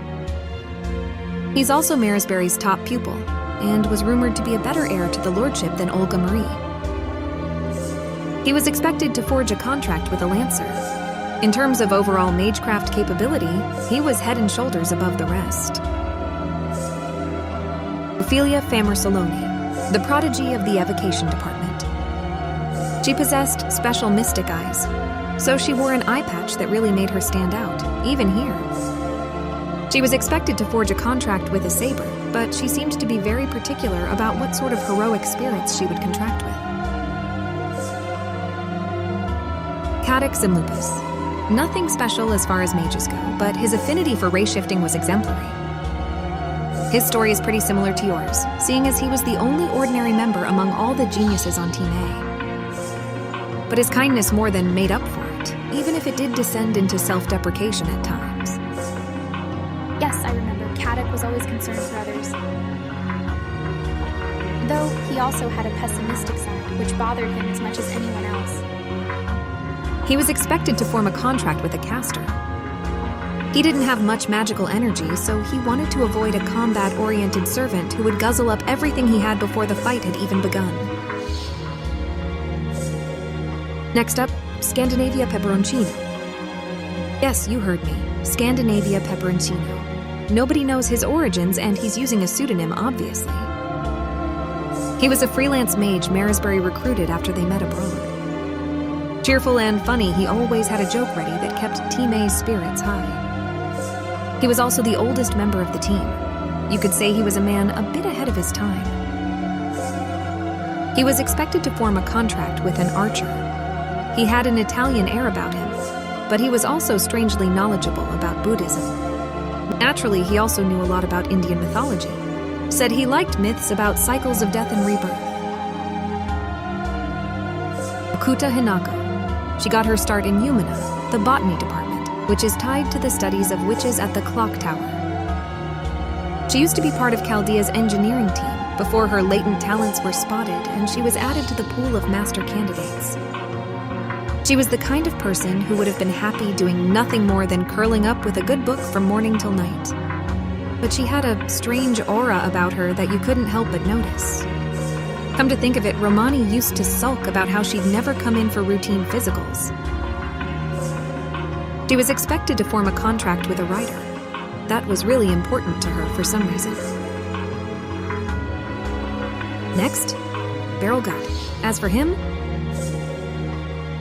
He's also Marisbury's top pupil, and was rumored to be a better heir to the lordship than Olga Marie. He was expected to forge a contract with a Lancer. In terms of overall magecraft capability, he was head and shoulders above the rest. Ophelia Famersoloni, the prodigy of the evocation department. She possessed special mystic eyes, so she wore an eye patch that really made her stand out, even here. She was expected to forge a contract with a saber, but she seemed to be very particular about what sort of heroic spirits she would contract with. Cadix and Lupus. Nothing special as far as mages go, but his affinity for ray shifting was exemplary. His story is pretty similar to yours, seeing as he was the only ordinary member among all the geniuses on Team A. But his kindness more than made up for it, even if it did descend into self-deprecation at times. Yes, I remember. Caddick was always concerned for others. Though he also had a pessimistic side, which bothered him as much as anyone else. He was expected to form a contract with a caster. He didn't have much magical energy, so he wanted to avoid a combat-oriented servant who would guzzle up everything he had before the fight had even begun. Next up, Scandinavia Peperoncino. Yes, you heard me. Scandinavia Peperoncino. Nobody knows his origins, and he's using a pseudonym, obviously. He was a freelance mage Marisbury recruited after they met abroad. Cheerful and funny, he always had a joke ready that kept Team A's spirits high. He was also the oldest member of the team. You could say he was a man a bit ahead of his time. He was expected to form a contract with an archer. He had an Italian air about him, but he was also strangely knowledgeable about Buddhism. Naturally, he also knew a lot about Indian mythology. Said he liked myths about cycles of death and rebirth. Okuta Hinako. She got her start in Yumina, the botany department, which is tied to the studies of witches at the clock tower. She used to be part of Chaldea's engineering team before her latent talents were spotted and she was added to the pool of master candidates. She was the kind of person who would have been happy doing nothing more than curling up with a good book from morning till night. But she had a strange aura about her that you couldn't help but notice. Come to think of it, Romani used to sulk about how she'd never come in for routine physicals. She was expected to form a contract with a writer. That was really important to her for some reason. Next, Beryl Gut. As for him,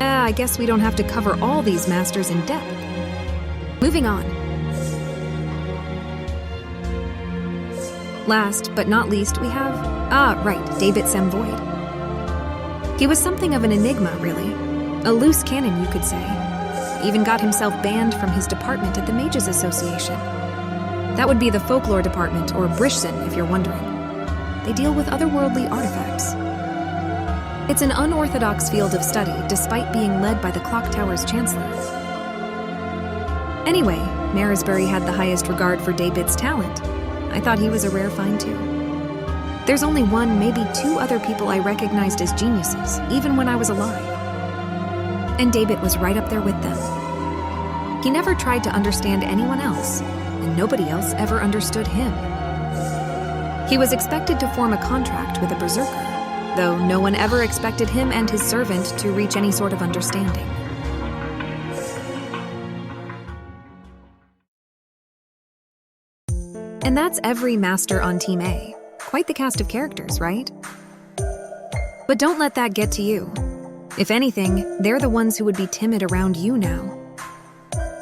I guess we don't have to cover all these masters in depth. Moving on. Last but not least, we have, David Samvoid. He was something of an enigma, really. A loose cannon, you could say. Even got himself banned from his department at the Mages Association. That would be the folklore department, or Brishsen, if you're wondering. They deal with otherworldly artifacts. It's an unorthodox field of study, despite being led by the Clock Tower's chancellor. Anyway, Marisbury had the highest regard for David's talent. I thought he was a rare find, too. There's only one, maybe two other people I recognized as geniuses, even when I was alive. And David was right up there with them. He never tried to understand anyone else, and nobody else ever understood him. He was expected to form a contract with a berserker, though no one ever expected him and his servant to reach any sort of understanding. And that's every master on Team A. Quite the cast of characters, right? But don't let that get to you. If anything, they're the ones who would be timid around you now.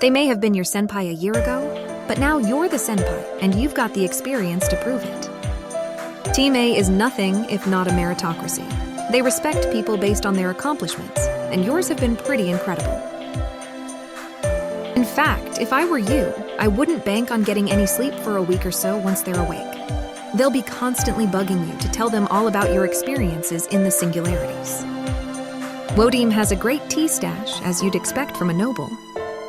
They may have been your senpai a year ago, but now you're the senpai, and you've got the experience to prove it. Team A is nothing if not a meritocracy. They respect people based on their accomplishments, and yours have been pretty incredible. In fact, if I were you, I wouldn't bank on getting any sleep for a week or so once they're awake. They'll be constantly bugging you to tell them all about your experiences in the singularities. Wodim has a great tea stash, as you'd expect from a noble.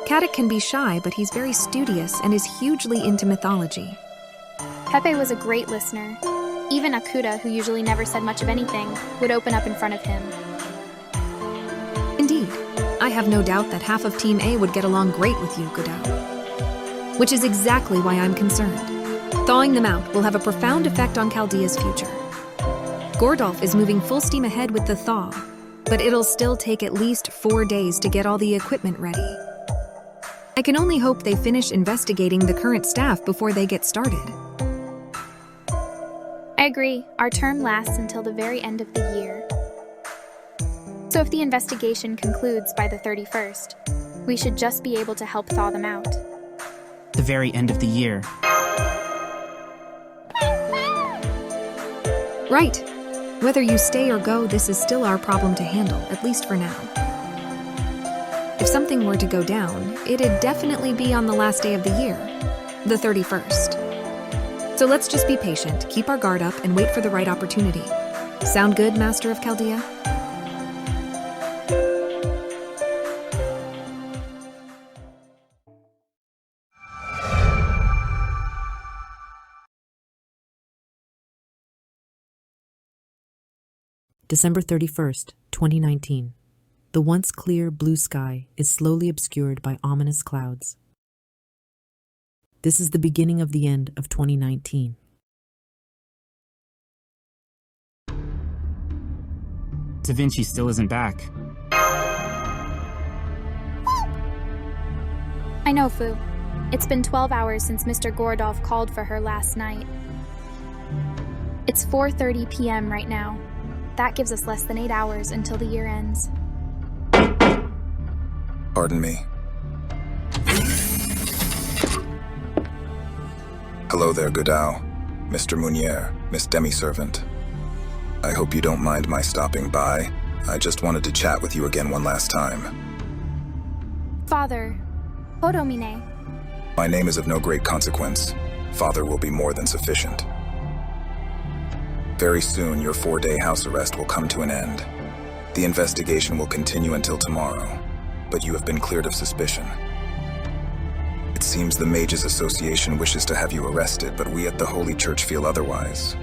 Caddick can be shy, but he's very studious and is hugely into mythology. Pepe was a great listener. Even Akuta, who usually never said much of anything, would open up in front of him. Indeed. I have no doubt that half of Team A would get along great with you, Godao. Which is exactly why I'm concerned. Thawing them out will have a profound effect on Chaldea's future. Gordolf is moving full steam ahead with the thaw, but it'll still take at least 4 days to get all the equipment ready. I can only hope they finish investigating the current staff before they get started. I agree. Our term lasts until the very end of the year. So if the investigation concludes by the 31st, we should just be able to help thaw them out. The very end of the year. Right. Whether you stay or go, this is still our problem to handle, at least for now. If something were to go down, it'd definitely be on the last day of the year, the 31st. So let's just be patient, keep our guard up, and wait for the right opportunity. Sound good, Master of Chaldea? December 31st, 2019. The once clear blue sky is slowly obscured by ominous clouds. This is the beginning of the end of 2019. Da Vinci still isn't back. I know, Fu. It's been 12 hours since Mr. Gordolf called for her last night. It's 4:30 p.m. right now. That gives us less than 8 hours until the year ends. Pardon me. Hello there, Godao. Mr. Munier, Miss Demi-Servant. I hope you don't mind my stopping by. I just wanted to chat with you again one last time. Father, Hodomine. My name is of no great consequence. Father will be more than sufficient. Very soon, your 4-day house arrest will come to an end. The investigation will continue until tomorrow, but you have been cleared of suspicion. It seems the Mages Association wishes to have you arrested, but we at the Holy Church feel otherwise.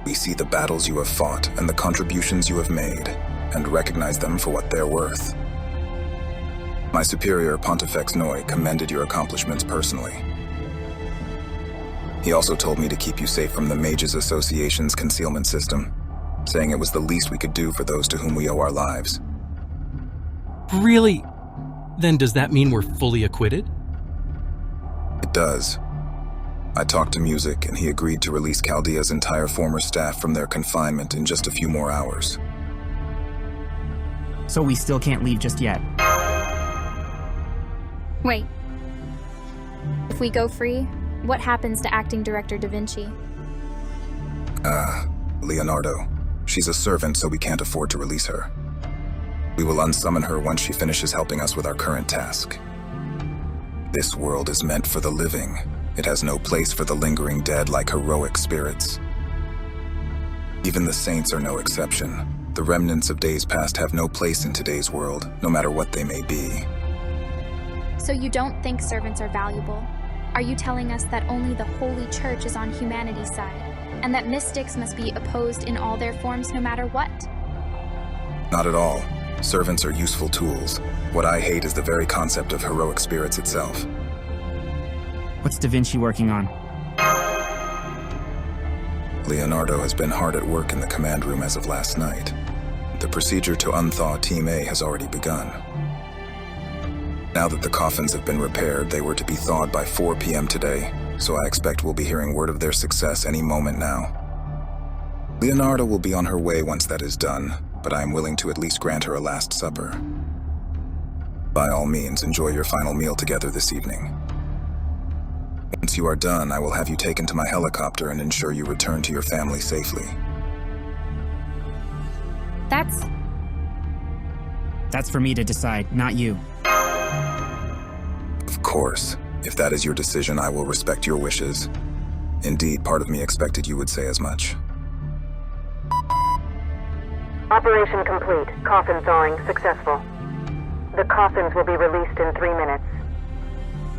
We see the battles you have fought and the contributions you have made, and recognize them for what they're worth. My superior, Pontifex Noi, commended your accomplishments personally. He also told me to keep you safe from the Mages Association's concealment system, saying it was the least we could do for those to whom we owe our lives. Really? Then does that mean we're fully acquitted? It does. I talked to Music, and he agreed to release Chaldea's entire former staff from their confinement in just a few more hours. So we still can't leave just yet. Wait. If we go free, what happens to acting director Da Vinci? Leonardo. She's a servant, so we can't afford to release her. We will unsummon her once she finishes helping us with our current task. This world is meant for the living. It has no place for the lingering dead like heroic spirits. Even the saints are no exception. The remnants of days past have no place in today's world, no matter what they may be. So you don't think servants are valuable? Are you telling us that only the Holy Church is on humanity's side, and that mystics must be opposed in all their forms no matter what? Not at all. Servants are useful tools. What I hate is the very concept of heroic spirits itself. What's Da Vinci working on? Leonardo has been hard at work in the command room as of last night. The procedure to unthaw Team A has already begun. Now that the coffins have been repaired, they were to be thawed by 4 p.m. today, so I expect we'll be hearing word of their success any moment now. Leonardo will be on her way once that is done, but I am willing to at least grant her a last supper. By all means, enjoy your final meal together this evening. Once you are done, I will have you taken to my helicopter and ensure you return to your family safely. That's for me to decide, not you. Of course. If that is your decision, I will respect your wishes. Indeed, part of me expected you would say as much. Operation complete. Coffin thawing successful. The coffins will be released in 3 minutes.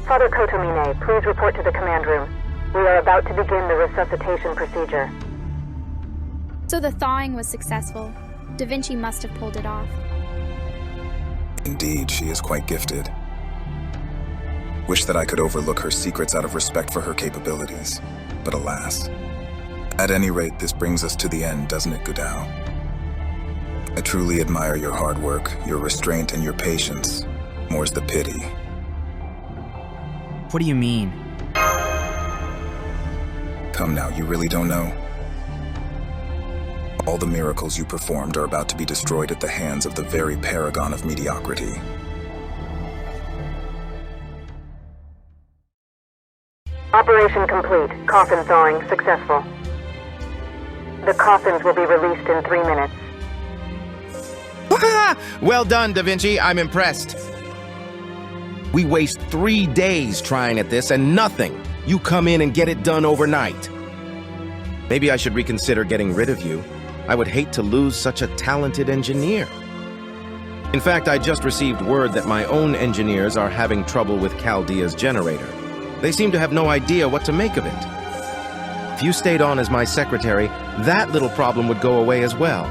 Father Kotomine, please report to the command room. We are about to begin the resuscitation procedure. So the thawing was successful. Da Vinci must have pulled it off. Indeed, she is quite gifted. Wish that I could overlook her secrets out of respect for her capabilities. But alas. At any rate, this brings us to the end, doesn't it, Godao? I truly admire your hard work, your restraint, and your patience. More's the pity. What do you mean? Come now, you really don't know? All the miracles you performed are about to be destroyed at the hands of the very paragon of mediocrity. Operation complete. Coffin thawing successful. The coffins will be released in 3 minutes. Well done, Da Vinci. I'm impressed. We waste 3 days trying at this and nothing. You come in and get it done overnight. Maybe I should reconsider getting rid of you. I would hate to lose such a talented engineer. In fact, I just received word that my own engineers are having trouble with Chaldea's generator. They seem to have no idea what to make of it. If you stayed on as my secretary, that little problem would go away as well.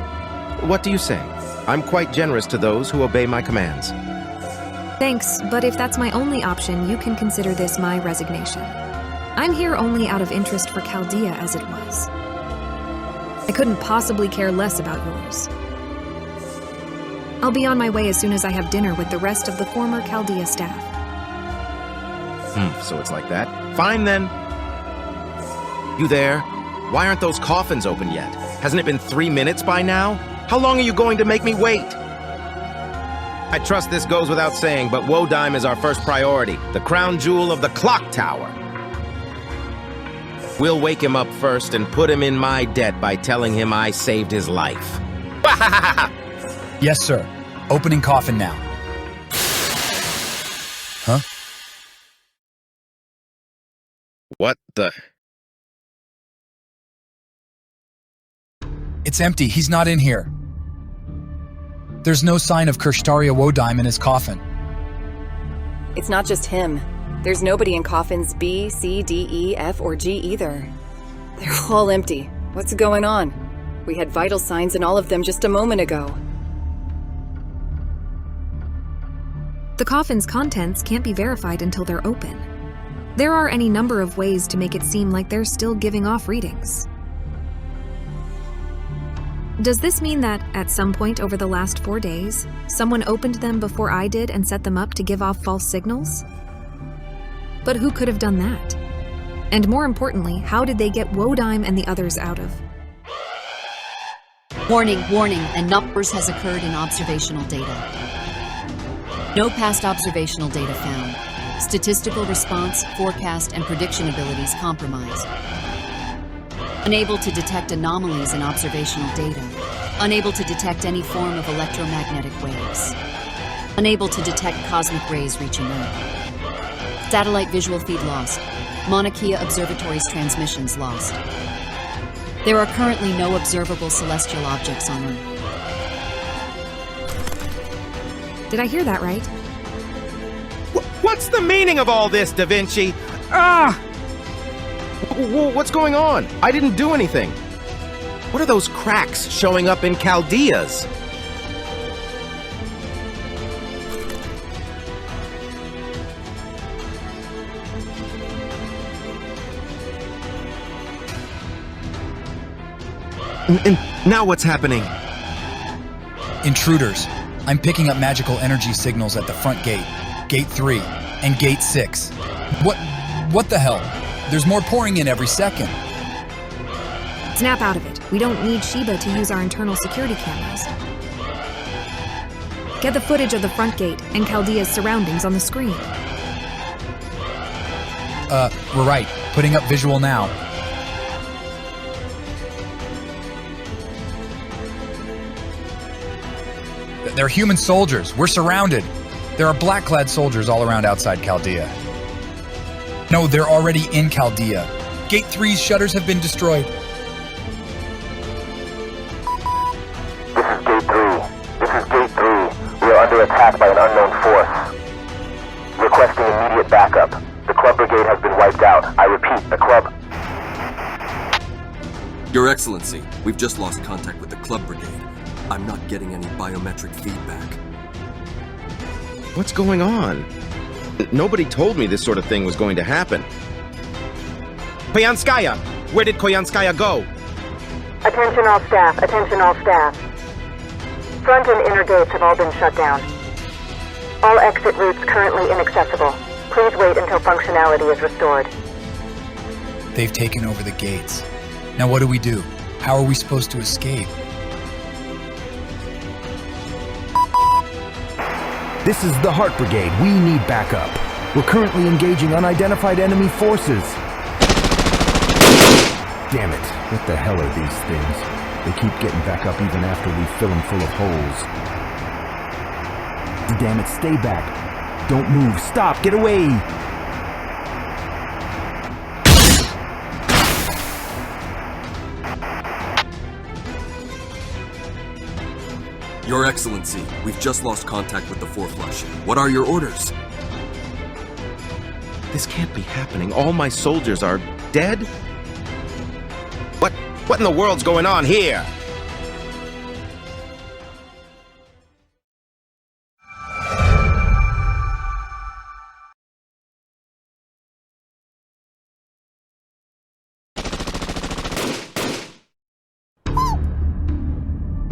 What do you say? I'm quite generous to those who obey my commands. Thanks, but if that's my only option, you can consider this my resignation. I'm here only out of interest for Chaldea as it was. I couldn't possibly care less about yours. I'll be on my way as soon as I have dinner with the rest of the former Chaldea staff. So it's like that. Fine then. You there? Why aren't those coffins open yet? Hasn't it been 3 minutes by now? How long are you going to make me wait? I trust this goes without saying, but Wodime is our first priority, the crown jewel of the clock tower. We'll wake him up first and put him in my debt by telling him I saved his life. Yes, sir. Opening coffin now. Huh? What the? It's empty. He's not in here. There's no sign of Kirshtaria Wodime in his coffin. It's not just him. There's nobody in coffins B, C, D, E, F, or G either. They're all empty. What's going on? We had vital signs in all of them just a moment ago. The coffin's contents can't be verified until they're open. There are any number of ways to make it seem like they're still giving off readings. Does this mean that, at some point over the last 4 days, someone opened them before I did and set them up to give off false signals? But who could have done that? And more importantly, how did they get Wodime and the others out of? Warning, a numbers has occurred in observational data. No past observational data found. Statistical response, forecast, and prediction abilities compromised. Unable to detect anomalies in observational data. Unable to detect any form of electromagnetic waves. Unable to detect cosmic rays reaching Earth. Satellite visual feed lost. Mauna Kea Observatory's transmissions lost. There are currently no observable celestial objects on Earth. Did I hear that right? What's the meaning of all this, Da Vinci? What's going on? I didn't do anything. What are those cracks showing up in Chaldea's? And now what's happening? Intruders. I'm picking up magical energy signals at the front gate, Gate 3, and Gate 6. What the hell? There's more pouring in every second. Snap out of it. We don't need Sheba to use our internal security cameras. Get the footage of the front gate and Chaldea's surroundings on the screen. We're right. Putting up visual now. They're human soldiers. We're surrounded. There are black-clad soldiers all around outside Chaldea. No, they're already in Chaldea. Gate 3's shutters have been destroyed. This is Gate 3. We are under attack by an unknown force. Requesting immediate backup. The club brigade has been wiped out. I repeat, the club... Your Excellency, we've just lost contact with the club brigade. I'm not getting any biometric feedback. What's going on? Nobody told me this sort of thing was going to happen. Koyanskaya! Where did Koyanskaya go? Attention all staff. Front and inner gates have all been shut down. All exit routes currently inaccessible. Please wait until functionality is restored. They've taken over the gates. Now what do? How are we supposed to escape? This is the Heart Brigade. We need backup. We're currently engaging unidentified enemy forces. Damn it. What the hell are these things? They keep getting back up even after we fill them full of holes. Damn it, stay back. Don't move. Stop. Get away. Your Excellency, we've just lost contact with the Four-Flush. What are your orders? This can't be happening. All my soldiers are dead? What in the world's going on here?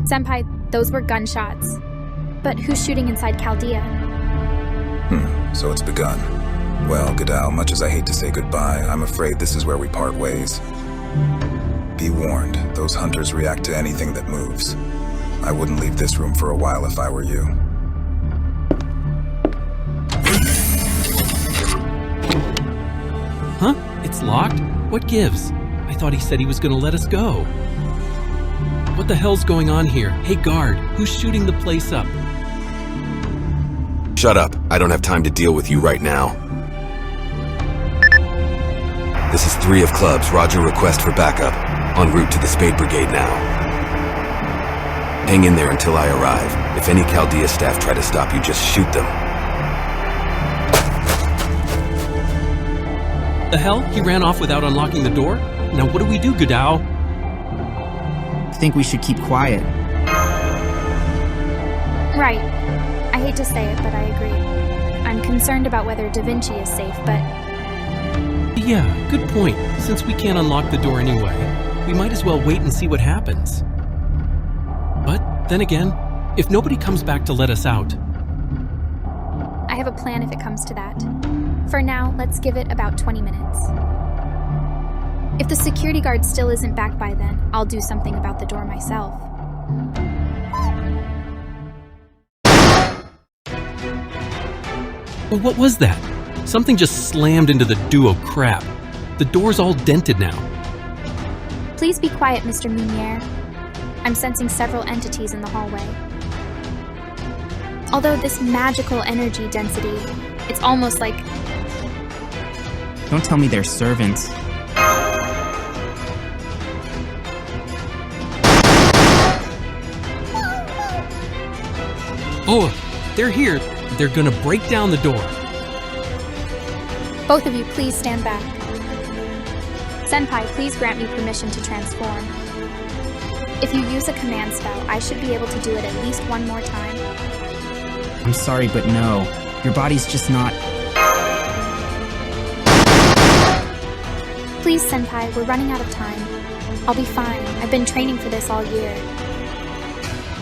Senpai, those were gunshots. But who's shooting inside Chaldea? So it's begun. Well, Gadao, much as I hate to say goodbye, I'm afraid this is where we part ways. Be warned, those hunters react to anything that moves. I wouldn't leave this room for a while if I were you. Huh? It's locked? What gives? I thought he said he was gonna let us go. What the hell's going on here? Hey guard, who's shooting the place up? Shut up. I don't have time to deal with you right now. This is 3 of clubs. Roger, request for backup. En route to the Spade Brigade now. Hang in there until I arrive. If any Chaldea staff try to stop you, just shoot them. The hell? He ran off without unlocking the door? Now what do we do, Gadao? I think we should keep quiet. Right. I hate to say it, but I agree. I'm concerned about whether Da Vinci is safe, but... Yeah, good point. Since we can't unlock the door anyway, we might as well wait and see what happens. But then again, if nobody comes back to let us out... I have a plan if it comes to that. For now, let's give it about 20 minutes. If the security guard still isn't back by then, I'll do something about the door myself. Well, what was that? Something just slammed into the duo crap. The door's all dented now. Please be quiet, Mr. Munier. I'm sensing several entities in the hallway. Although this magical energy density, it's almost like... Don't tell me they're servants. Oh, they're here. They're gonna break down the door. Both of you, please stand back. Senpai, please grant me permission to transform. If you use a command spell, I should be able to do it at least one more time. I'm sorry, but no. Your body's just not... Please, Senpai, we're running out of time. I'll be fine. I've been training for this all year.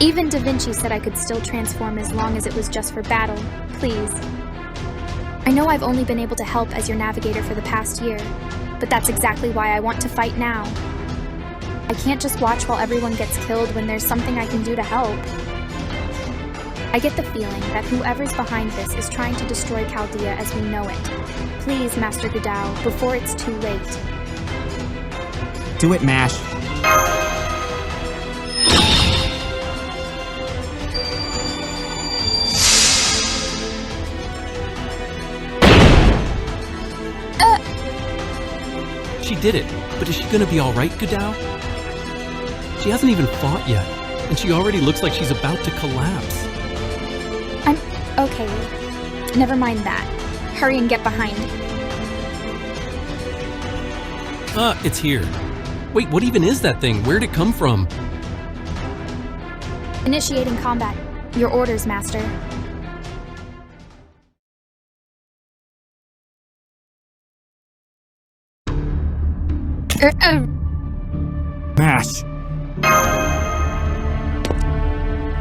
Even Da Vinci said I could still transform as long as it was just for battle. Please. I know I've only been able to help as your navigator for the past year, but that's exactly why I want to fight now. I can't just watch while everyone gets killed when there's something I can do to help. I get the feeling that whoever's behind this is trying to destroy Chaldea as we know it. Please, Master Gadao, before it's too late. Do it, Mash. She did it, but is she gonna be alright, Gadao? She hasn't even fought yet, and she already looks like she's about to collapse. I'm okay. Never mind that. Hurry and get behind. It's here. Wait, what even is that thing? Where'd it come from? Initiating combat. Your orders, Master. Mash.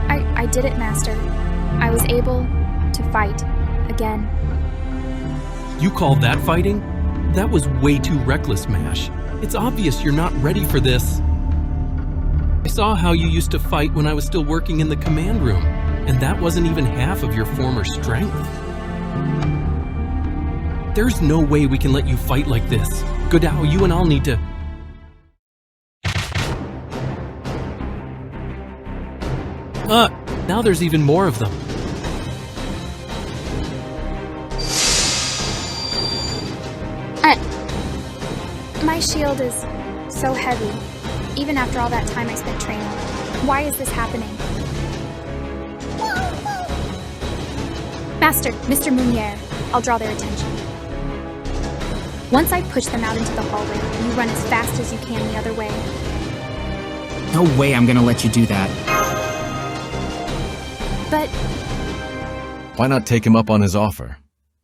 I did it, Master. I was able to fight again. You call that fighting? That was way too reckless, Mash. It's obvious you're not ready for this. I saw how you used to fight when I was still working in the command room, and that wasn't even half of your former strength. There's no way we can let you fight like this. Godao, you and I'll need to... Now there's even more of them. My shield is so heavy, even after all that time I spent training. Why is this happening? Master, Mr. Munier, I'll draw their attention. Once I push them out into the hallway, you run as fast as you can the other way. No way I'm gonna let you do that. But... Why not take him up on his offer?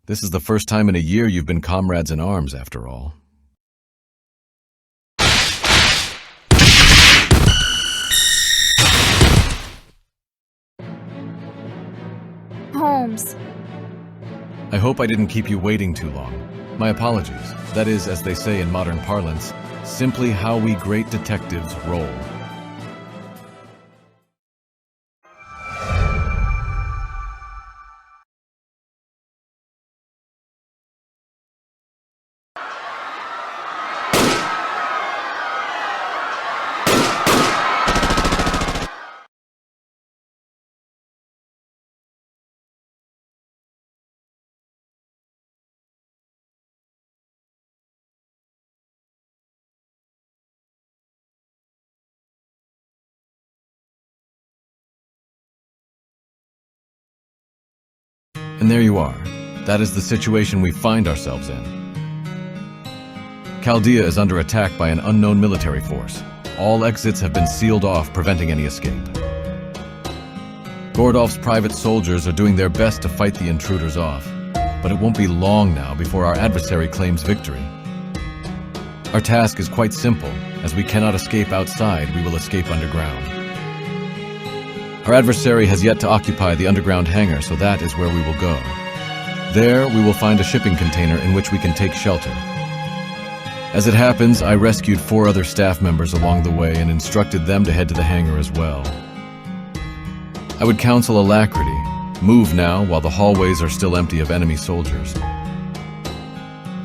This is the first time in a year you've been comrades in arms, after all. Holmes. I hope I didn't keep you waiting too long. My apologies. That is, as they say in modern parlance, simply how we great detectives roll. And there you are. That is the situation we find ourselves in. Chaldea is under attack by an unknown military force. All exits have been sealed off, preventing any escape. Gordolf's private soldiers are doing their best to fight the intruders off, but it won't be long now before our adversary claims victory. Our task is quite simple. As we cannot escape outside, we will escape underground. Our adversary has yet to occupy the underground hangar, so that is where we will go. There, we will find a shipping container in which we can take shelter. As it happens, I rescued 4 other staff members along the way and instructed them to head to the hangar as well. I would counsel alacrity. Move now while the hallways are still empty of enemy soldiers.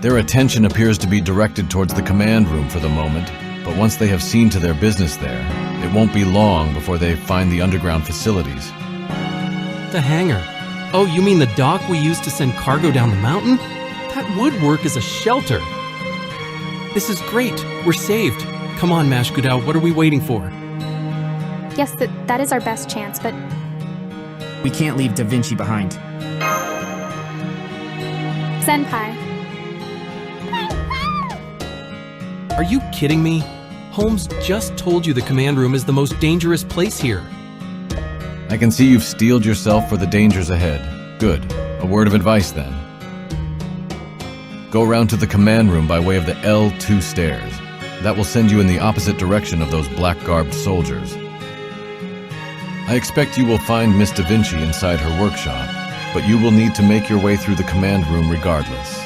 Their attention appears to be directed towards the command room for the moment, but once they have seen to their business there, it won't be long before they find the underground facilities. The hangar. Oh, you mean the dock we used to send cargo down the mountain? That would work as a shelter. This is great. We're saved. Come on, Mash Godao, what are we waiting for? Yes, that is our best chance, but... We can't leave Da Vinci behind. Senpai. Are you kidding me? Holmes just told you the command room is the most dangerous place here. I can see you've steeled yourself for the dangers ahead. Good. A word of advice then. Go round to the command room by way of the L2 stairs. That will send you in the opposite direction of those black-garbed soldiers. I expect you will find Miss Da Vinci inside her workshop, but you will need to make your way through the command room regardless.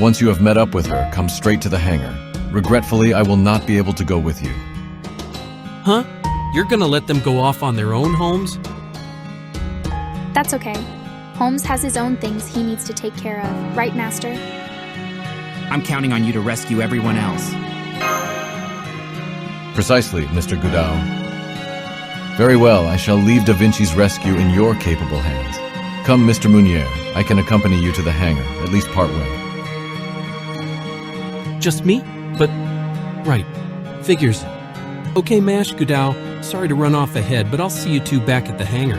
Once you have met up with her, come straight to the hangar. Regretfully, I will not be able to go with you. Huh? You're gonna let them go off on their own, Holmes? That's okay. Holmes has his own things he needs to take care of, right, Master? I'm counting on you to rescue everyone else. Precisely, Mr. Godao. Very well, I shall leave Da Vinci's rescue in your capable hands. Come, Mr. Munier. I can accompany you to the hangar, at least partway. Just me? But... right. Figures. Okay, Mash Godao, sorry to run off ahead, but I'll see you two back at the hangar.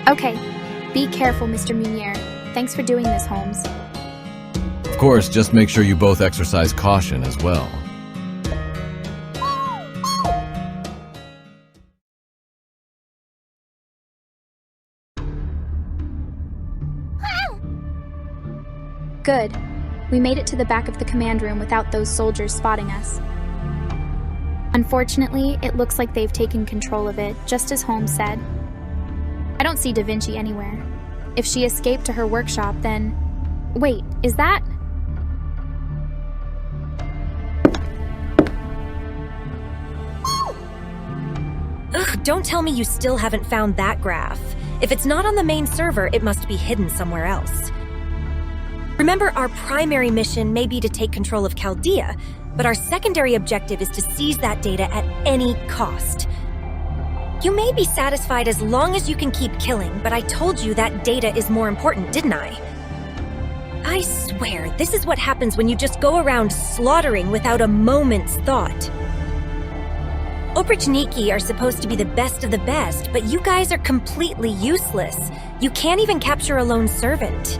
Okay. Be careful, Mr. Munier. Thanks for doing this, Holmes. Of course, just make sure you both exercise caution as well. Good. We made it to the back of the command room without those soldiers spotting us. Unfortunately, it looks like they've taken control of it, just as Holmes said. I don't see Da Vinci anywhere. If she escaped to her workshop, then Wait, is that... Ugh, don't tell me you still haven't found that graph. If it's not on the main server, it must be hidden somewhere else. Remember, our primary mission may be to take control of Chaldea, but our secondary objective is to seize that data at any cost. You may be satisfied as long as you can keep killing, but I told you that data is more important, didn't I? I swear, this is what happens when you just go around slaughtering without a moment's thought. Oprichniki are supposed to be the best of the best, but you guys are completely useless. You can't even capture a lone servant.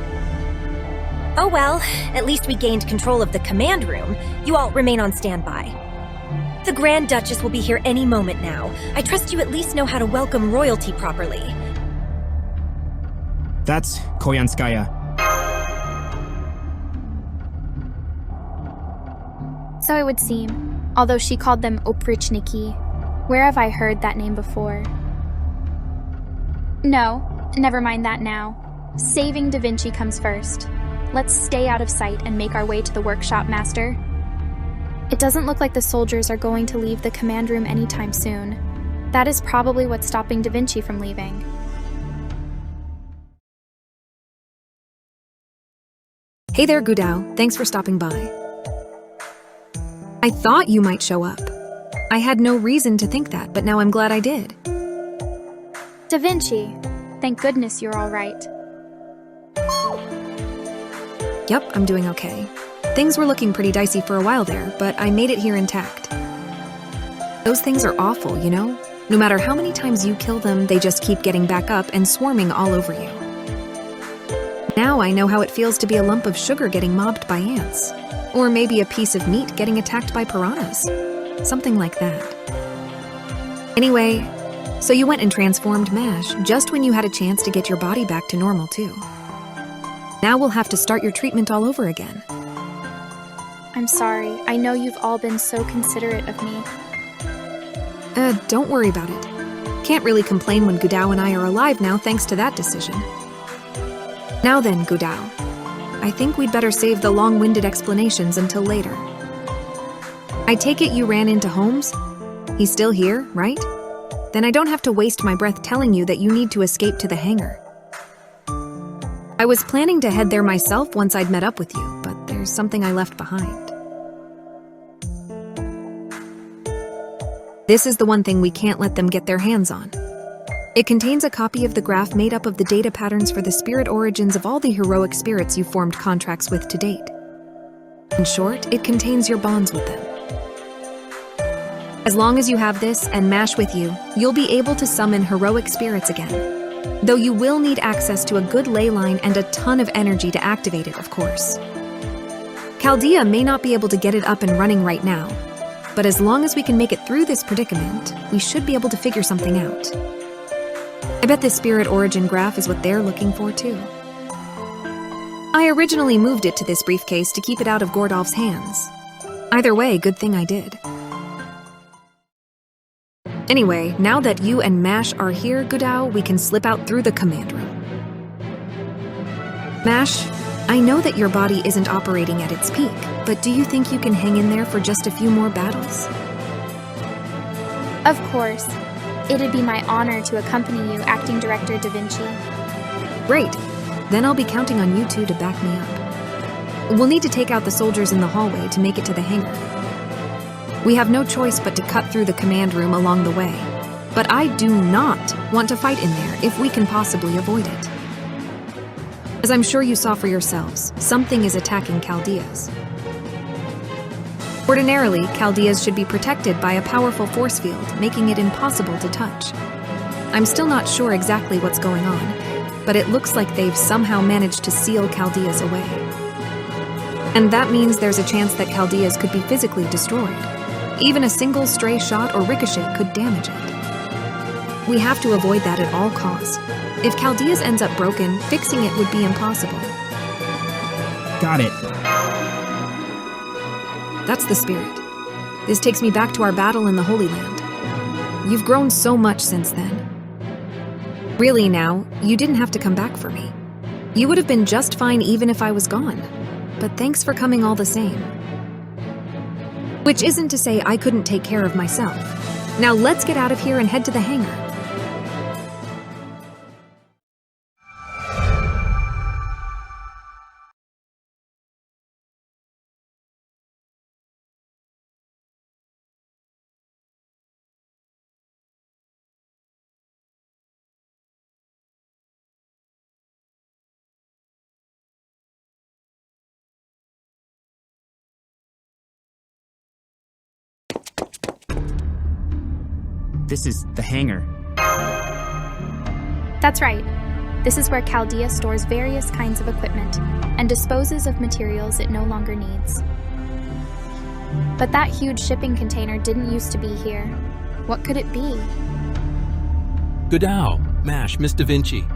Oh well, at least we gained control of the command room. You all remain on standby. The Grand Duchess will be here any moment now. I trust you at least know how to welcome royalty properly. That's Koyanskaya. So it would seem, although she called them Oprichniki. Where have I heard that name before? No, never mind that now. Saving Da Vinci comes first. Let's stay out of sight and make our way to the workshop, Master. It doesn't look like the soldiers are going to leave the command room anytime soon. That is probably what's stopping Da Vinci from leaving. Hey there, Gudao. Thanks for stopping by. I thought you might show up. I had no reason to think that, but now I'm glad I did. Da Vinci, thank goodness you're all right. Yep, I'm doing okay. Things were looking pretty dicey for a while there, but I made it here intact. Those things are awful, you know? No matter how many times you kill them, they just keep getting back up and swarming all over you. Now I know how it feels to be a lump of sugar getting mobbed by ants. Or maybe a piece of meat getting attacked by piranhas. Something like that. Anyway, so you went and transformed MASH just when you had a chance to get your body back to normal too. Now we'll have to start your treatment all over again. I'm sorry. I know you've all been so considerate of me. Don't worry about it. Can't really complain when Gudao and I are alive now thanks to that decision. Now then, Gudao. I think we'd better save the long-winded explanations until later. I take it you ran into Holmes? He's still here, right? Then I don't have to waste my breath telling you that you need to escape to the hangar. I was planning to head there myself once I'd met up with you, but there's something I left behind. This is the one thing we can't let them get their hands on. It contains a copy of the graph made up of the data patterns for the spirit origins of all the heroic spirits you've formed contracts with to date. In short, it contains your bonds with them. As long as you have this and MASH with you, you'll be able to summon heroic spirits again. Though you will need access to a good ley line and a ton of energy to activate it, of course. Chaldea may not be able to get it up and running right now, but as long as we can make it through this predicament, we should be able to figure something out. I bet this spirit origin graph is what they're looking for too. I originally moved it to this briefcase to keep it out of Gordolf's hands. Either way, good thing I did. Anyway, now that you and MASH are here, Gudao, we can slip out through the command room. MASH, I know that your body isn't operating at its peak, but do you think you can hang in there for just a few more battles? Of course. It'd be my honor to accompany you, Acting Director Da Vinci. Great. Then I'll be counting on you two to back me up. We'll need to take out the soldiers in the hallway to make it to the hangar. We have no choice but to cut through the command room along the way. But I do not want to fight in there if we can possibly avoid it. As I'm sure you saw for yourselves, something is attacking Chaldeas. Ordinarily, Chaldeas should be protected by a powerful force field, making it impossible to touch. I'm still not sure exactly what's going on, but it looks like they've somehow managed to seal Chaldeas away. And that means there's a chance that Chaldeas could be physically destroyed. Even a single stray shot or ricochet could damage it. We have to avoid that at all costs. If Chaldeas ends up broken, fixing it would be impossible. Got it. That's the spirit. This takes me back to our battle in the Holy Land. You've grown so much since then. Really now, you didn't have to come back for me. You would have been just fine even if I was gone. But thanks for coming all the same. Which isn't to say I couldn't take care of myself. Now let's get out of here and head to the hangar. This is the hangar. That's right. This is where Chaldea stores various kinds of equipment and disposes of materials it no longer needs. But that huge shipping container didn't used to be here. What could it be? Godao, MASH, Miss Da Vinci.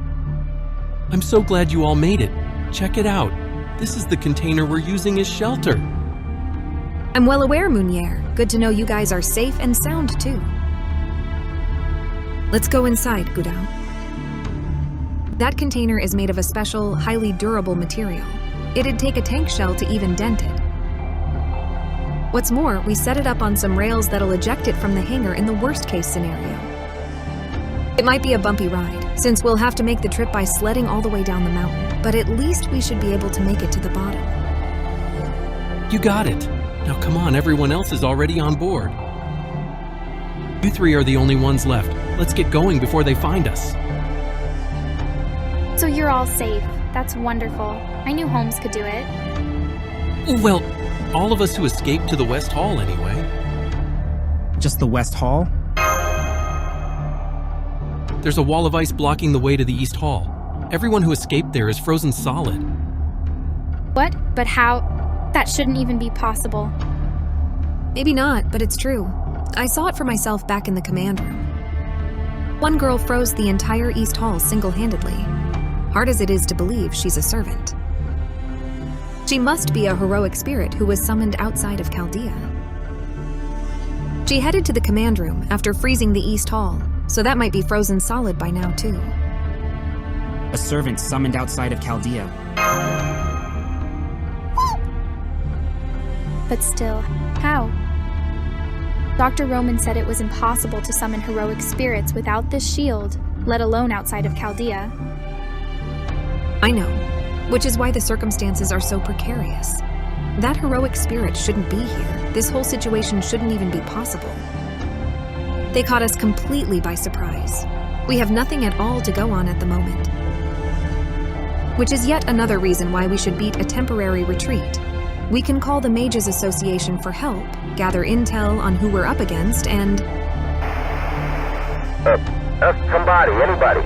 I'm so glad you all made it. Check it out. This is the container we're using as shelter. I'm well aware, Mounier. Good to know you guys are safe and sound, too. Let's go inside, Godao. That container is made of a special, highly durable material. It'd take a tank shell to even dent it. What's more, we set it up on some rails that'll eject it from the hangar in the worst-case scenario. It might be a bumpy ride, since we'll have to make the trip by sledding all the way down the mountain, but at least we should be able to make it to the bottom. You got it. Now come on, everyone else is already on board. You three are the only ones left. Let's get going before they find us. So you're all safe. That's wonderful. I knew Holmes could do it. Well, all of us who escaped to the West Hall anyway. Just the West Hall? There's a wall of ice blocking the way to the East Hall. Everyone who escaped there is frozen solid. What? But how? That shouldn't even be possible. Maybe not, but it's true. I saw it for myself back in the command room. One girl froze the entire East Hall single-handedly. Hard as it is to believe she's a servant. She must be a heroic spirit who was summoned outside of Chaldea. She headed to the command room after freezing the East Hall, so that might be frozen solid by now too. A servant summoned outside of Chaldea. But still, how? Dr. Roman said it was impossible to summon heroic spirits without this shield, let alone outside of Chaldea. I know, which is why the circumstances are so precarious. That heroic spirit shouldn't be here. This whole situation shouldn't even be possible. They caught us completely by surprise. We have nothing at all to go on at the moment. Which is yet another reason why we should beat a temporary retreat. We can call the Mages Association for help, gather intel on who we're up against, and... Somebody, anybody.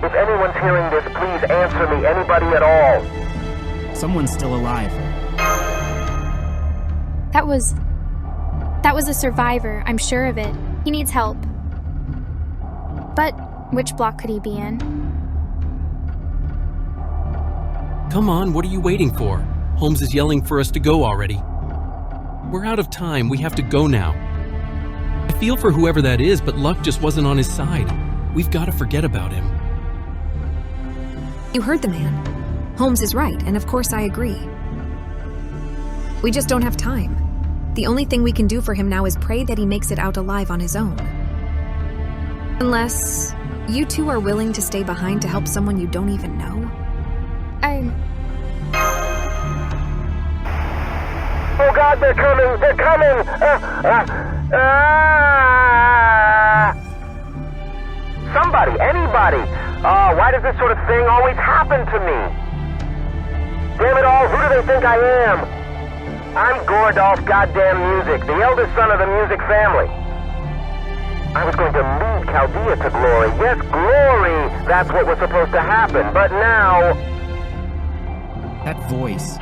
If anyone's hearing this, please answer me, anybody at all. Someone's still alive. That was a survivor, I'm sure of it. He needs help. But which block could he be in? Come on, what are you waiting for? Holmes is yelling for us to go already. We're out of time, we have to go now. I feel for whoever that is, but luck just wasn't on his side. We've got to forget about him. You heard the man. Holmes is right, and of course I agree. We just don't have time. The only thing we can do for him now is pray that he makes it out alive on his own. Unless you two are willing to stay behind to help someone you don't even know. Oh God, they're coming! They're coming! Somebody, anybody! Why does this sort of thing always happen to me? Damn it all, who do they think I am? I'm Gordolph Goddamn Music, the eldest son of the Music family. I was going to lead Chaldea to glory. Yes, glory! That's what was supposed to happen, but now... That voice...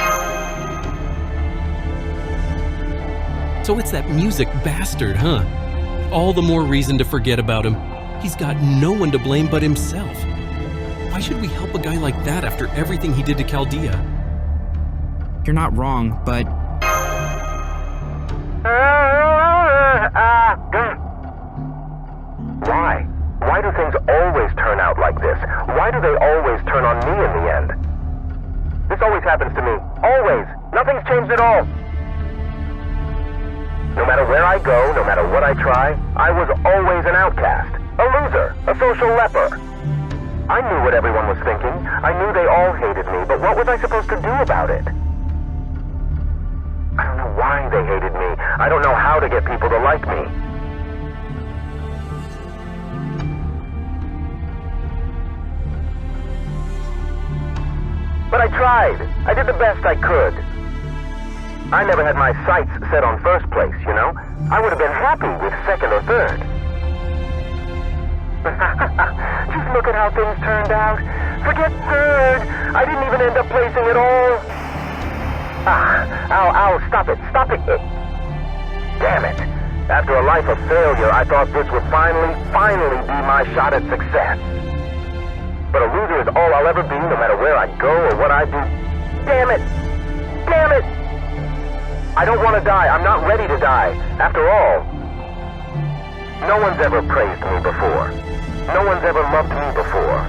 So it's that music bastard, huh? All the more reason to forget about him. He's got no one to blame but himself. Why should we help a guy like that after everything he did to Chaldea? You're not wrong, but... Why? Why do things always turn out like this? Why Why do they always turn on me in the end? This always happens to me. Always. Nothing's changed at all. No matter where I go, no matter what I try, I was always an outcast. A loser. A social leper. I knew what everyone was thinking. I knew they all hated me, but what was I supposed to do about it? I don't know why they hated me. I don't know how to get people to like me. But I tried. I did the best I could. I never had my sights set on first place, you know? I would have been happy with second or third. Just look at how things turned out. Forget third. I didn't even end up placing at all. Ow, stop it. Damn it. After a life of failure, I thought this would finally be my shot at success. But a loser is all I'll ever be, no matter where I go or what I do. Damn it! I don't want to die. I'm not ready to die. After all, no one's ever praised me before. No one's ever loved me before.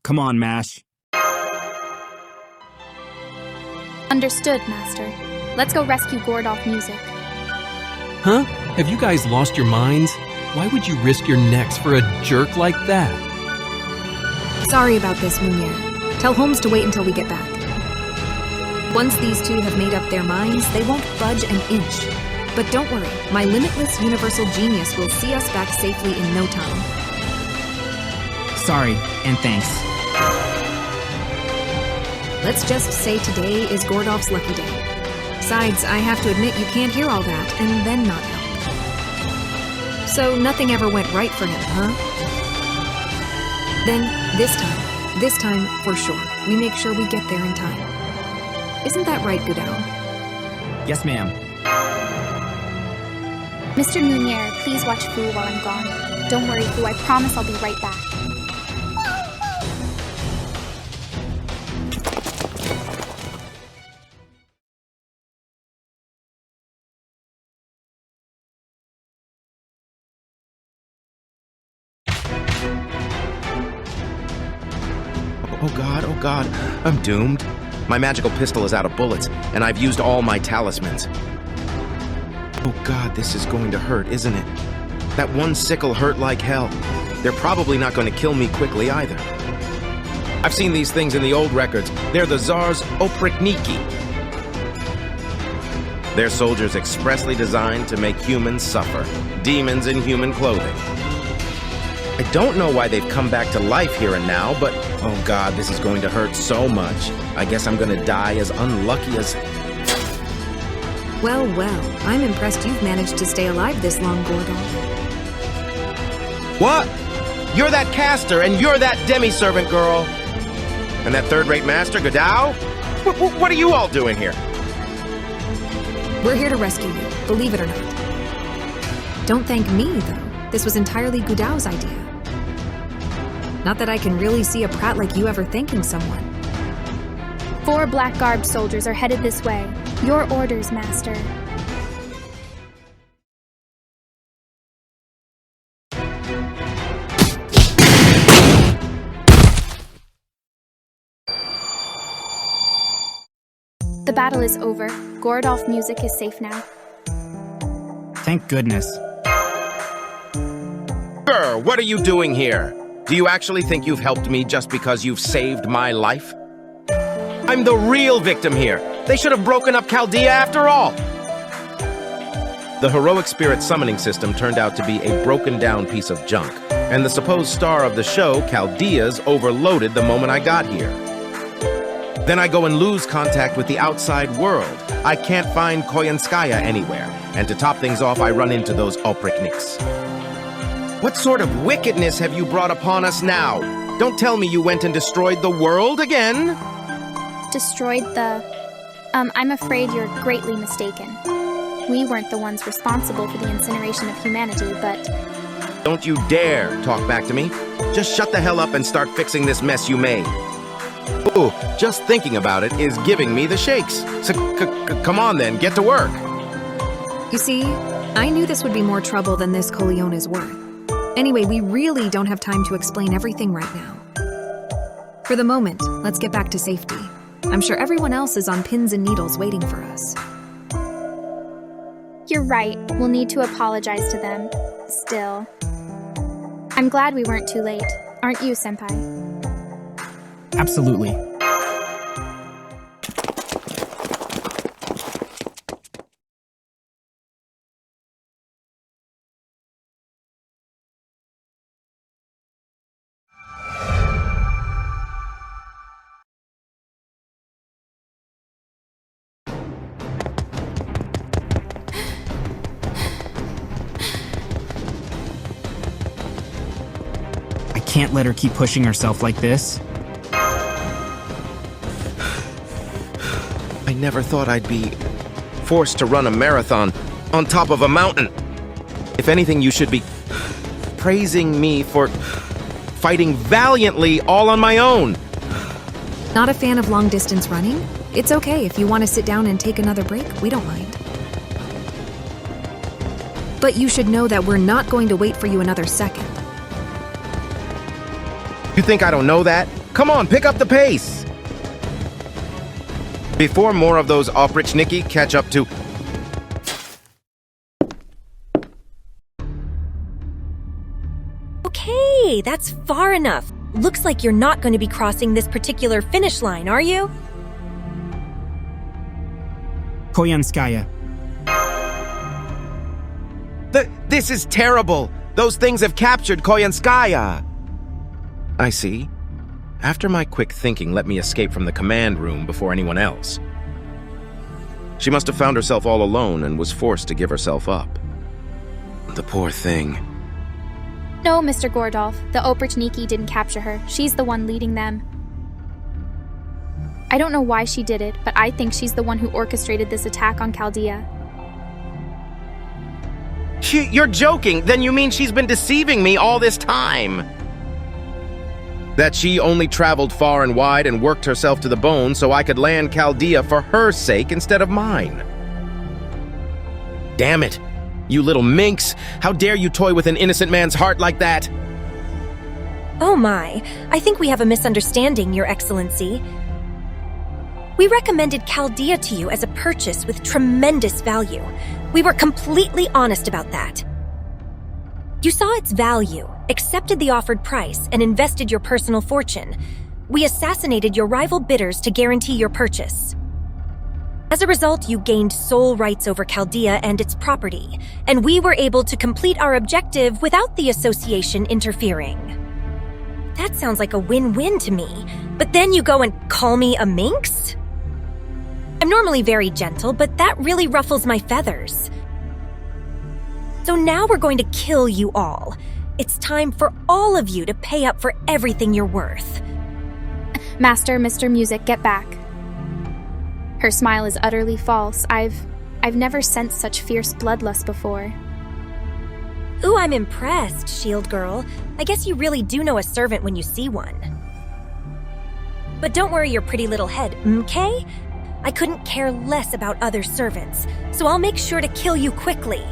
Come on, MASH. Understood, Master. Let's go rescue Gordolf Music. Huh? Have you guys lost your minds? Why would you risk your necks for a jerk like that? Sorry about this, Munir. Tell Holmes to wait until we get back. Once these two have made up their minds, they won't budge an inch. But don't worry, my limitless universal genius will see us back safely in no time. Sorry, and thanks. Let's just say today is Gordolf's lucky day. Besides, I have to admit you can't hear all that and then not help. So nothing ever went right for him, huh? Then, this time, for sure, we make sure we get there in time. Isn't that right, Gudao? Yes, ma'am. Mr. Munier, please watch Fu while I'm gone. Don't worry, Fu, I promise I'll be right back. Oh god, I'm doomed. My magical pistol is out of bullets, and I've used all my talismans. Oh god, this is going to hurt, isn't it? That one sickle hurt like hell. They're probably not going to kill me quickly either. I've seen these things in the old records. They're the Tsar's oprichniki. They're soldiers expressly designed to make humans suffer. Demons in human clothing. I don't know why they've come back to life here and now, but oh god, this is going to hurt so much. I guess I'm gonna die as unlucky as... Well, I'm impressed you've managed to stay alive this long, Gordolf. What? You're that caster, and you're that demi-servant girl. And that third-rate master, Gudao? What are you all doing here? We're here to rescue you, believe it or not. Don't thank me, though. This was entirely Gudao's idea. Not that I can really see a prat like you ever thanking someone. 4 black-garbed soldiers are headed this way. Your orders, Master. The battle is over. Gordolf Music is safe now. Thank goodness. Sir, what are you doing here? Do you actually think you've helped me just because you've saved my life? I'm the real victim here. They should have broken up Chaldea after all. The heroic spirit summoning system turned out to be a broken-down piece of junk, and the supposed star of the show, Chaldea's, overloaded the moment I got here. Then I go and lose contact with the outside world. I can't find Koyanskaya anywhere, and to top things off, I run into those oprichniki. What sort of wickedness have you brought upon us now? Don't tell me you went and destroyed the world again? Destroyed the... I'm afraid you're greatly mistaken. We weren't the ones responsible for the incineration of humanity, but... Don't you dare talk back to me. Just shut the hell up and start fixing this mess you made. Ooh, just thinking about it is giving me the shakes. So come on then, get to work. You see, I knew this would be more trouble than this Coleone is worth. Anyway, we really don't have time to explain everything right now. For the moment, let's get back to safety. I'm sure everyone else is on pins and needles waiting for us. You're right. We'll need to apologize to them. Still. I'm glad we weren't too late. Aren't you, Senpai? Absolutely. I can't let her keep pushing herself like this. I never thought I'd be forced to run a marathon on top of a mountain. If anything, you should be praising me for fighting valiantly all on my own. Not a fan of long-distance running? It's okay if you want to sit down and take another break. We don't mind. But you should know that we're not going to wait for you another second. You think I don't know that? Come on, pick up the pace! Before more of those Oprichniki catch up to... Okay, that's far enough. Looks like you're not going to be crossing this particular finish line, are you? Koyanskaya. This is terrible! Those things have captured Koyanskaya! I see. After my quick thinking let me escape from the command room before anyone else. She must have found herself all alone and was forced to give herself up. The poor thing. No, Mr. Gordolf. The Oprichniki didn't capture her. She's the one leading them. I don't know why she did it, but I think she's the one who orchestrated this attack on Chaldea. You're joking! Then you mean she's been deceiving me all this time? That she only traveled far and wide and worked herself to the bone so I could land Chaldea for her sake instead of mine. Damn it! You little minx! How dare you toy with an innocent man's heart like that? Oh my, I think we have a misunderstanding, Your Excellency. We recommended Chaldea to you as a purchase with tremendous value. We were completely honest about that. You saw its value, accepted the offered price, and invested your personal fortune. We assassinated your rival bidders to guarantee your purchase. As a result, you gained sole rights over Chaldea and its property, and we were able to complete our objective without the association interfering. That sounds like a win-win to me, but then you go and call me a minx? I'm normally very gentle, but that really ruffles my feathers. So now we're going to kill you all. It's time for all of you to pay up for everything you're worth. Master, Mr. Music, get back. Her smile is utterly false. I've never sensed such fierce bloodlust before. Ooh, I'm impressed, Shield Girl. I guess you really do know a servant when you see one. But don't worry your pretty little head, okay? I couldn't care less about other servants, so I'll make sure to kill you quickly.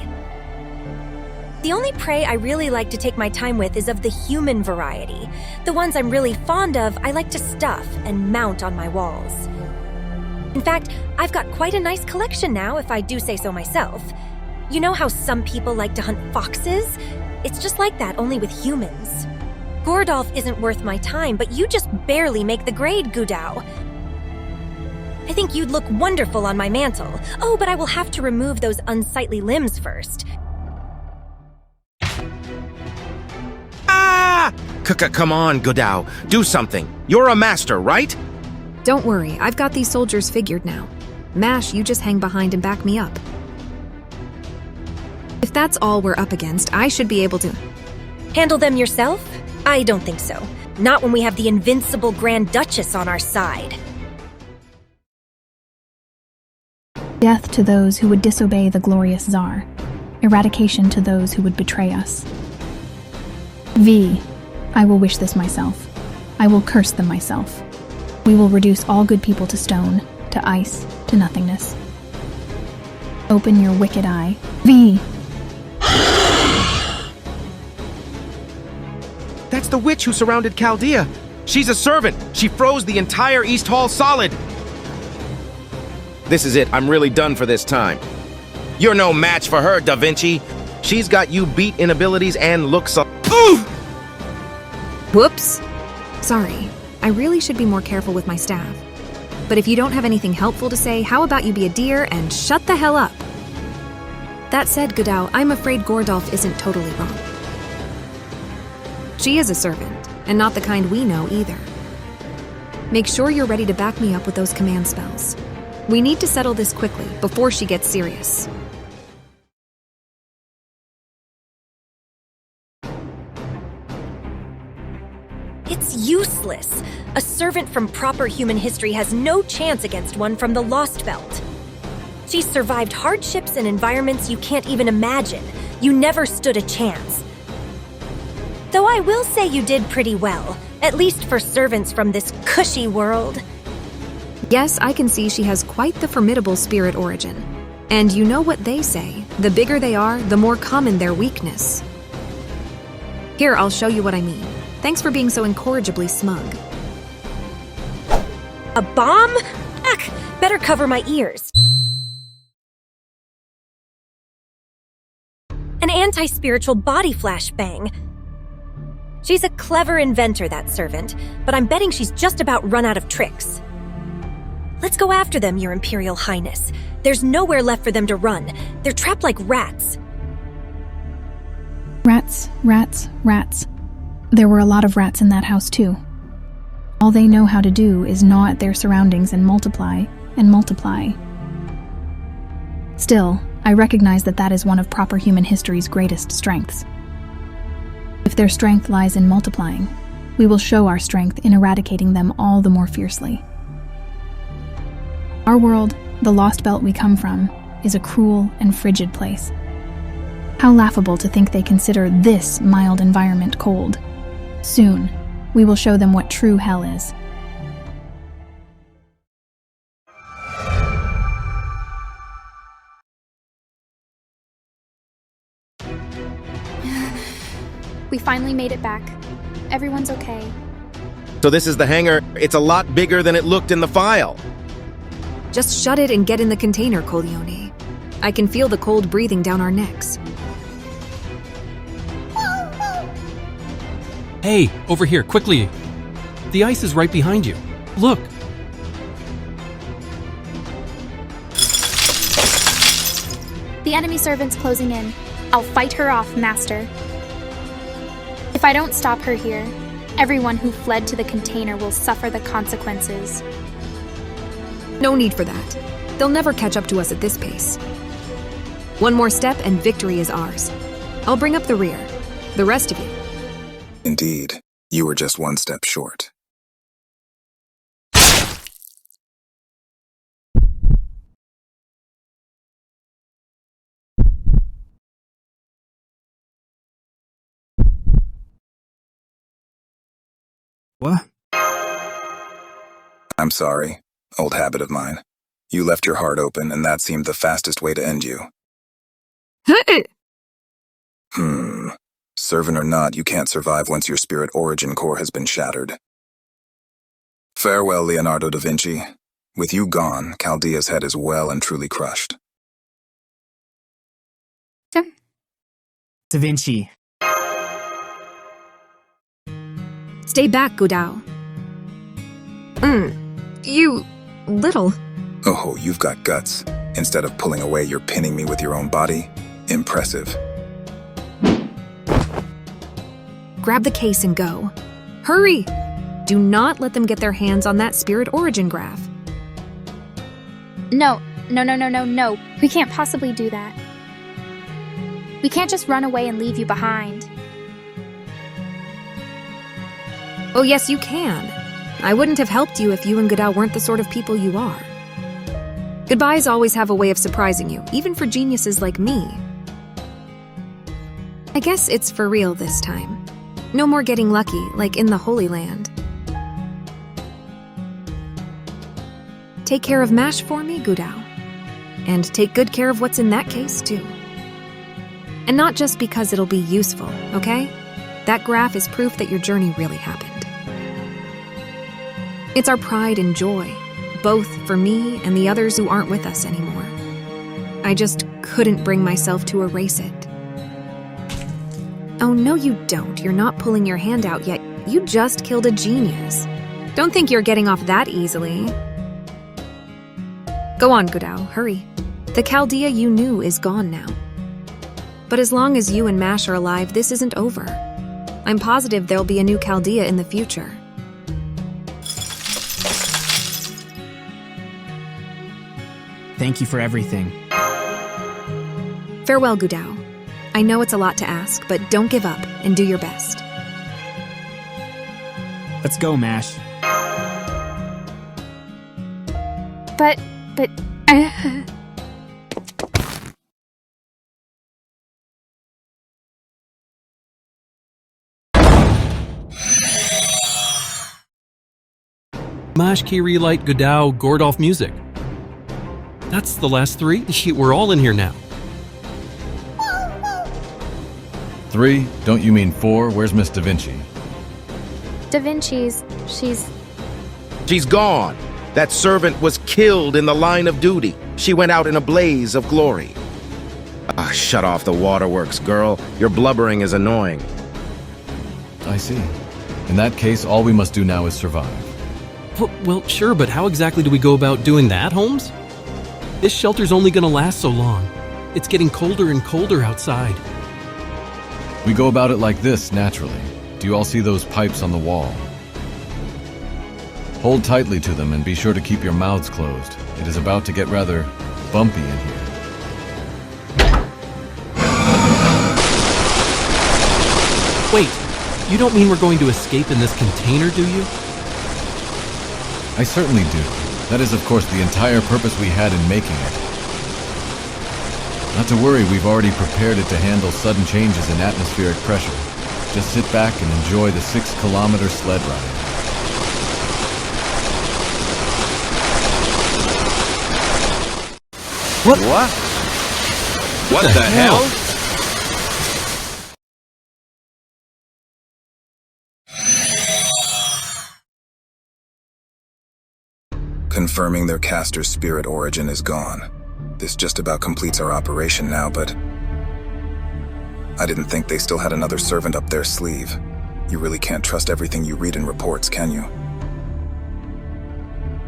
The only prey I really like to take my time with is of the human variety. The ones I'm really fond of, I like to stuff and mount on my walls. In fact, I've got quite a nice collection now, if I do say so myself. You know how some people like to hunt foxes? It's just like that, only with humans. Gordolf isn't worth my time, but you just barely make the grade, Gudao. I think you'd look wonderful on my mantle. Oh, but I will have to remove those unsightly limbs first. Ah! Come on, Gudao. Do something. You're a master, right? Don't worry, I've got these soldiers figured now. Mash, you just hang behind and back me up. If that's all we're up against, I should be able to... Handle them yourself? I don't think so. Not when we have the invincible Grand Duchess on our side. Death to those who would disobey the glorious Tsar. Eradication to those who would betray us. V. I will wish this myself. I will curse them myself. We will reduce all good people to stone, to ice, to nothingness. Open your wicked eye. V! That's the witch who surrounded Chaldea. She's a servant. She froze the entire East Hall solid. This is it. I'm really done for this time. You're no match for her, Da Vinci. She's got you beat in abilities and looks up. Whoops. Sorry. I really should be more careful with my staff. But if you don't have anything helpful to say, how about you be a dear and shut the hell up? That said, Godao, I'm afraid Gordolf isn't totally wrong. She is a servant, and not the kind we know either. Make sure you're ready to back me up with those command spells. We need to settle this quickly, before she gets serious. It's useless. A servant from proper human history has no chance against one from the Lostbelt. She's survived hardships and environments you can't even imagine. You never stood a chance. Though I will say you did pretty well, at least for servants from this cushy world. Yes, I can see she has quite the formidable spirit origin. And you know what they say, the bigger they are, the more common their weakness. Here, I'll show you what I mean. Thanks for being so incorrigibly smug. A bomb? Ugh, better cover my ears. An anti-spiritual body flashbang. She's a clever inventor, that servant, but I'm betting she's just about run out of tricks. Let's go after them, Your Imperial Highness. There's nowhere left for them to run. They're trapped like rats. Rats, rats, rats. There were a lot of rats in that house too. All they know how to do is gnaw at their surroundings and multiply, and multiply. Still, I recognize that that is one of proper human history's greatest strengths. If their strength lies in multiplying, we will show our strength in eradicating them all the more fiercely. Our world, the Lostbelt we come from, is a cruel and frigid place. How laughable to think they consider this mild environment cold. Soon, we will show them what true hell is. We finally made it back. Everyone's okay. So this is the hangar. It's a lot bigger than it looked in the file. Just shut it and get in the container, Corleone. I can feel the cold breathing down our necks. Hey, over here, quickly. The ice is right behind you. Look. The enemy servant's closing in. I'll fight her off, Master. If I don't stop her here, everyone who fled to the container will suffer the consequences. No need for that. They'll never catch up to us at this pace. One more step and victory is ours. I'll bring up the rear. The rest of you. Indeed, you were just one step short. What? I'm sorry. Old habit of mine. You left your heart open, and that seemed the fastest way to end you. Servant or not, you can't survive once your spirit origin core has been shattered. Farewell, Leonardo da Vinci. With you gone, Chaldea's head is well and truly crushed. Da Vinci. Stay back, Godao. You... little... Oh, you've got guts. Instead of pulling away, you're pinning me with your own body. Impressive. Grab the case and go. Hurry! Do not let them get their hands on that spirit origin graph. No. We can't possibly do that. We can't just run away and leave you behind. Oh yes, you can. I wouldn't have helped you if you and Godao weren't the sort of people you are. Goodbyes always have a way of surprising you, even for geniuses like me. I guess it's for real this time. No more getting lucky, like in the Holy Land. take care of MASH for me, Gudao. And take good care of what's in that case, too. And not just because it'll be useful, okay? That graph is proof that your journey really happened. It's our pride and joy, both for me and the others who aren't with us anymore. I just couldn't bring myself to erase it. Oh, no, you don't. You're not pulling your hand out yet. You just killed a genius. Don't think you're getting off that easily. Go on, Gudao, hurry. The Chaldea you knew is gone now. But as long as you and MASH are alive, this isn't over. I'm positive there'll be a new Chaldea in the future. Thank you for everything. Farewell, Gudao. I know it's a lot to ask, but don't give up and do your best. Let's go, MASH. But... MASH, Kiri, Light, Gudao, Gordolf, Music. That's the last three? We're all in here now. 3? Don't you mean 4? Where's Miss Da Vinci? Da Vinci's... She's gone. That servant was killed in the line of duty. She went out in a blaze of glory. Shut off the waterworks, girl. Your blubbering is annoying. I see. In that case, all we must do now is survive. Well, sure, but how exactly do we go about doing that, Holmes? This shelter's only gonna last so long. It's getting colder and colder outside. We go about it like this, naturally. Do you all see those pipes on the wall? Hold tightly to them and be sure to keep your mouths closed. It is about to get rather bumpy in here. Wait, you don't mean we're going to escape in this container, do you? I certainly do. That is, of course, the entire purpose we had in making it. Not to worry, we've already prepared it to handle sudden changes in atmospheric pressure. Just sit back and enjoy the 6-kilometer sled ride. What? What the hell? Confirming their caster's spirit origin is gone. This just about completes our operation now, but I didn't think they still had another servant up their sleeve. You really can't trust everything you read in reports, can you?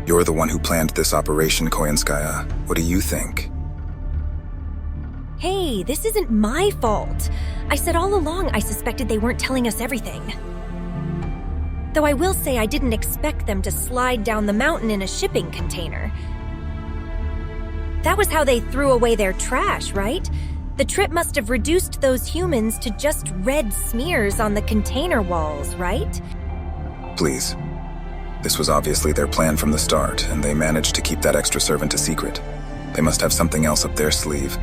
You're the one who planned this operation, Koyanskaya. What do you think? Hey, this isn't my fault. I said all along I suspected they weren't telling us everything. Though I will say I didn't expect them to slide down the mountain in a shipping container. That was how they threw away their trash, right? The trip must have reduced those humans to just red smears on the container walls, right? Please. This was obviously their plan from the start, and they managed to keep that extra servant a secret. They must have something else up their sleeve.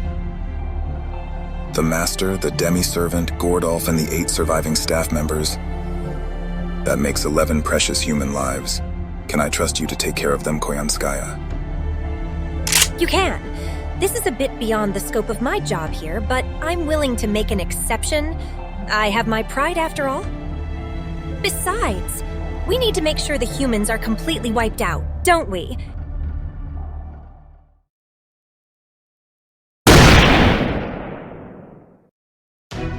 The Master, the Demi-Servant, Gordolf, and the 8 surviving staff members. That makes 11 precious human lives. Can I trust you to take care of them, Koyanskaya? You can. This is a bit beyond the scope of my job here, but I'm willing to make an exception. I have my pride after all. Besides, we need to make sure the humans are completely wiped out, don't we?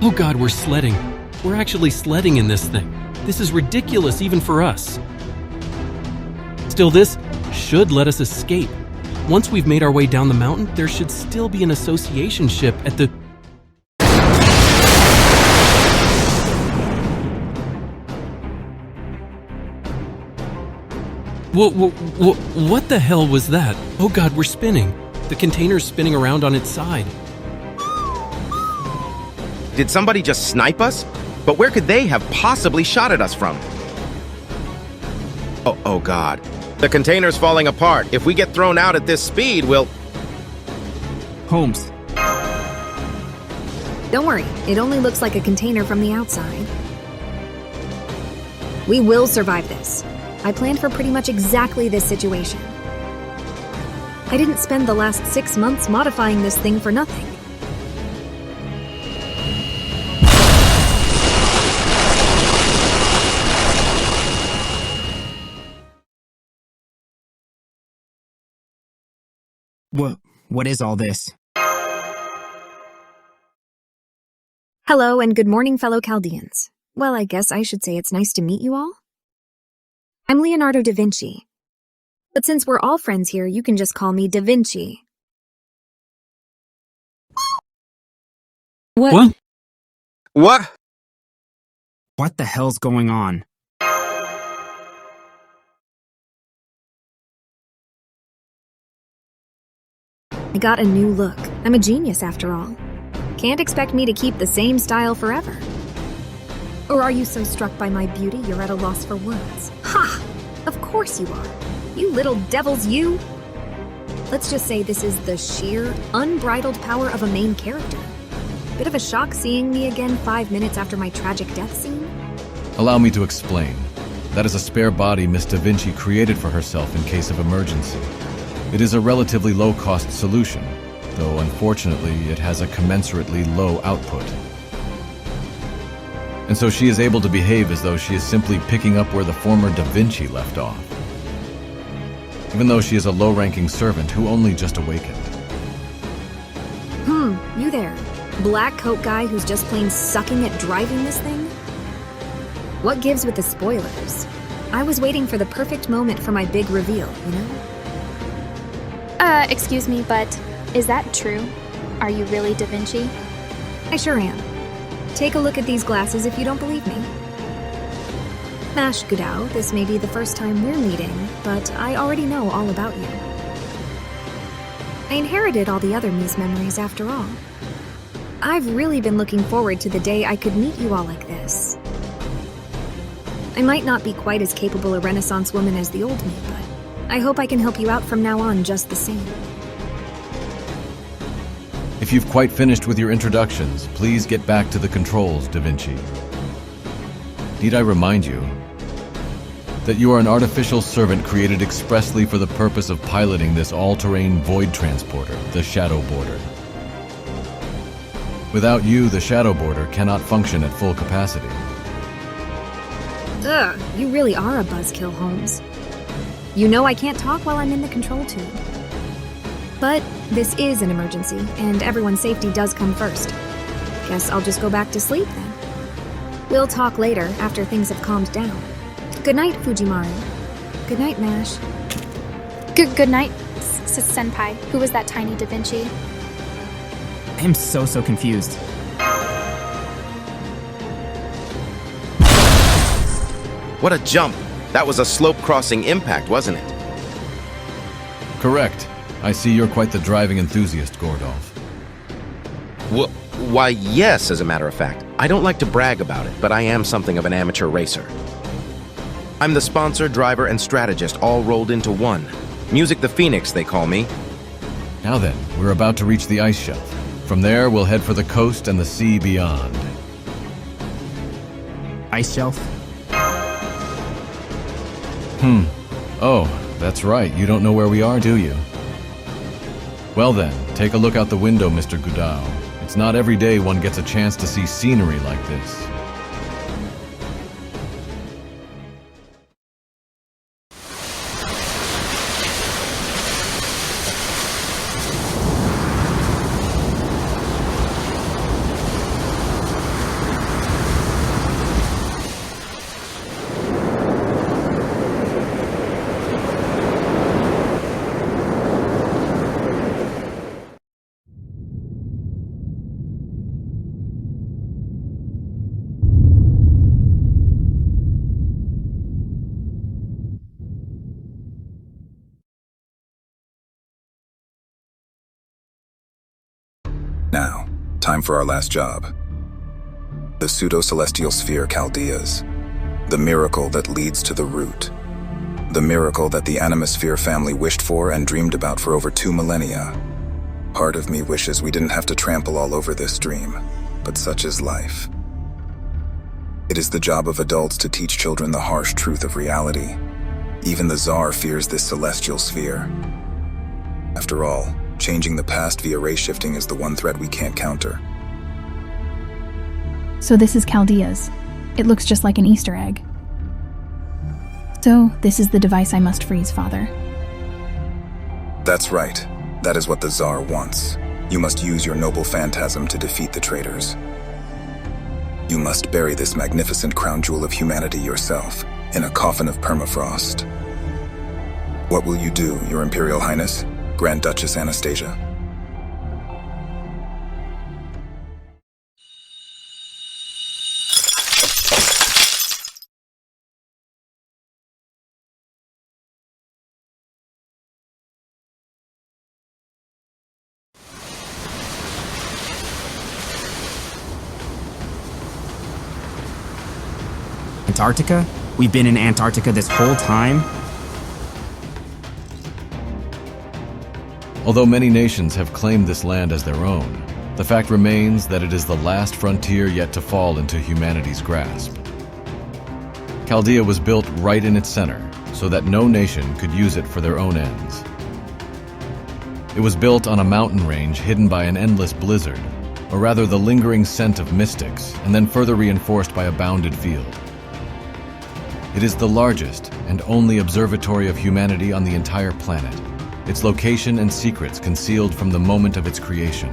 Oh God, we're sledding. We're actually sledding in this thing. This is ridiculous even for us. Still, this should let us escape. Once we've made our way down the mountain, there should still be an association ship at the... What the hell was that? Oh God, we're spinning. The container's spinning around on its side. Did somebody just snipe us? But where could they have possibly shot at us from? Oh God. The container's falling apart. If we get thrown out at this speed, we'll... Holmes. Don't worry, it only looks like a container from the outside. We will survive this. I planned for pretty much exactly this situation. I didn't spend the last 6 months modifying this thing for nothing. What is all this? Hello and good morning, fellow Chaldeans. Well, I guess I should say it's nice to meet you all. I'm Leonardo da Vinci. But since we're all friends here, you can just call me Da Vinci. What? What? What the hell's going on? I got a new look. I'm a genius after all. Can't expect me to keep the same style forever. Or are you so struck by my beauty you're at a loss for words? Ha! Of course you are. You little devils, you! Let's just say this is the sheer, unbridled power of a main character. Bit of a shock seeing me again 5 minutes after my tragic death scene. Allow me to explain. That is a spare body Miss Da Vinci created for herself in case of emergency. It is a relatively low-cost solution, though unfortunately it has a commensurately low output. And so she is able to behave as though she is simply picking up where the former Da Vinci left off, even though she is a low-ranking servant who only just awakened. You there. Black coat guy who's just plain sucking at driving this thing? What gives with the spoilers? I was waiting for the perfect moment for my big reveal, you know? Excuse me, but is that true? Are you really Da Vinci? I sure am. Take a look at these glasses if you don't believe me. Mash Gudao, this may be the first time we're meeting, but I already know all about you. I inherited all the other Mies memories after all. I've really been looking forward to the day I could meet you all like this. I might not be quite as capable a Renaissance woman as the old me, but I hope I can help you out from now on just the same. If you've quite finished with your introductions, please get back to the controls, Da Vinci. Need I remind you that you are an artificial servant created expressly for the purpose of piloting this all-terrain void transporter, the Shadow Border. Without you, the Shadow Border cannot function at full capacity. Ugh, you really are a buzzkill, Holmes. You know I can't talk while I'm in the control tube. But this is an emergency, and everyone's safety does come first. Guess I'll just go back to sleep then. We'll talk later, after things have calmed down. Good night, Fujimaru. Good night, Mash. Good night, Senpai. Who was that tiny Da Vinci? I am so confused. What a jump! That was a slope-crossing impact, wasn't it? Correct. I see you're quite the driving enthusiast, Gordolf. Why, yes, as a matter of fact. I don't like to brag about it, but I am something of an amateur racer. I'm the sponsor, driver, and strategist all rolled into one. Music the Phoenix, they call me. Now then, we're about to reach the ice shelf. From there, we'll head for the coast and the sea beyond. Ice shelf? Oh, that's right. You don't know where we are, do you? Well then, take a look out the window, Mr. Gudao. It's not every day one gets a chance to see scenery like this. Now, time for our last job. The pseudo-celestial sphere Chaldeas. The miracle that leads to the root. The miracle that the Animosphere family wished for and dreamed about for over 2 millennia. Part of me wishes we didn't have to trample all over this dream, but such is life. It is the job of adults to teach children the harsh truth of reality. Even the Tsar fears this celestial sphere. After all, changing the past via race shifting is the one threat we can't counter. So this is Chaldea's. It looks just like an Easter egg. So this is the device I must freeze, Father. That's right. That is what the Tsar wants. You must use your noble phantasm to defeat the traitors. You must bury this magnificent crown jewel of humanity yourself, in a coffin of permafrost. What will you do, Your Imperial Highness, Grand Duchess Anastasia? Antarctica? We've been in Antarctica this whole time? Although many nations have claimed this land as their own, the fact remains that it is the last frontier yet to fall into humanity's grasp. Chaldea was built right in its center, so that no nation could use it for their own ends. It was built on a mountain range hidden by an endless blizzard, or rather the lingering scent of mystics, and then further reinforced by a bounded field. It is the largest and only observatory of humanity on the entire planet, its location and secrets concealed from the moment of its creation.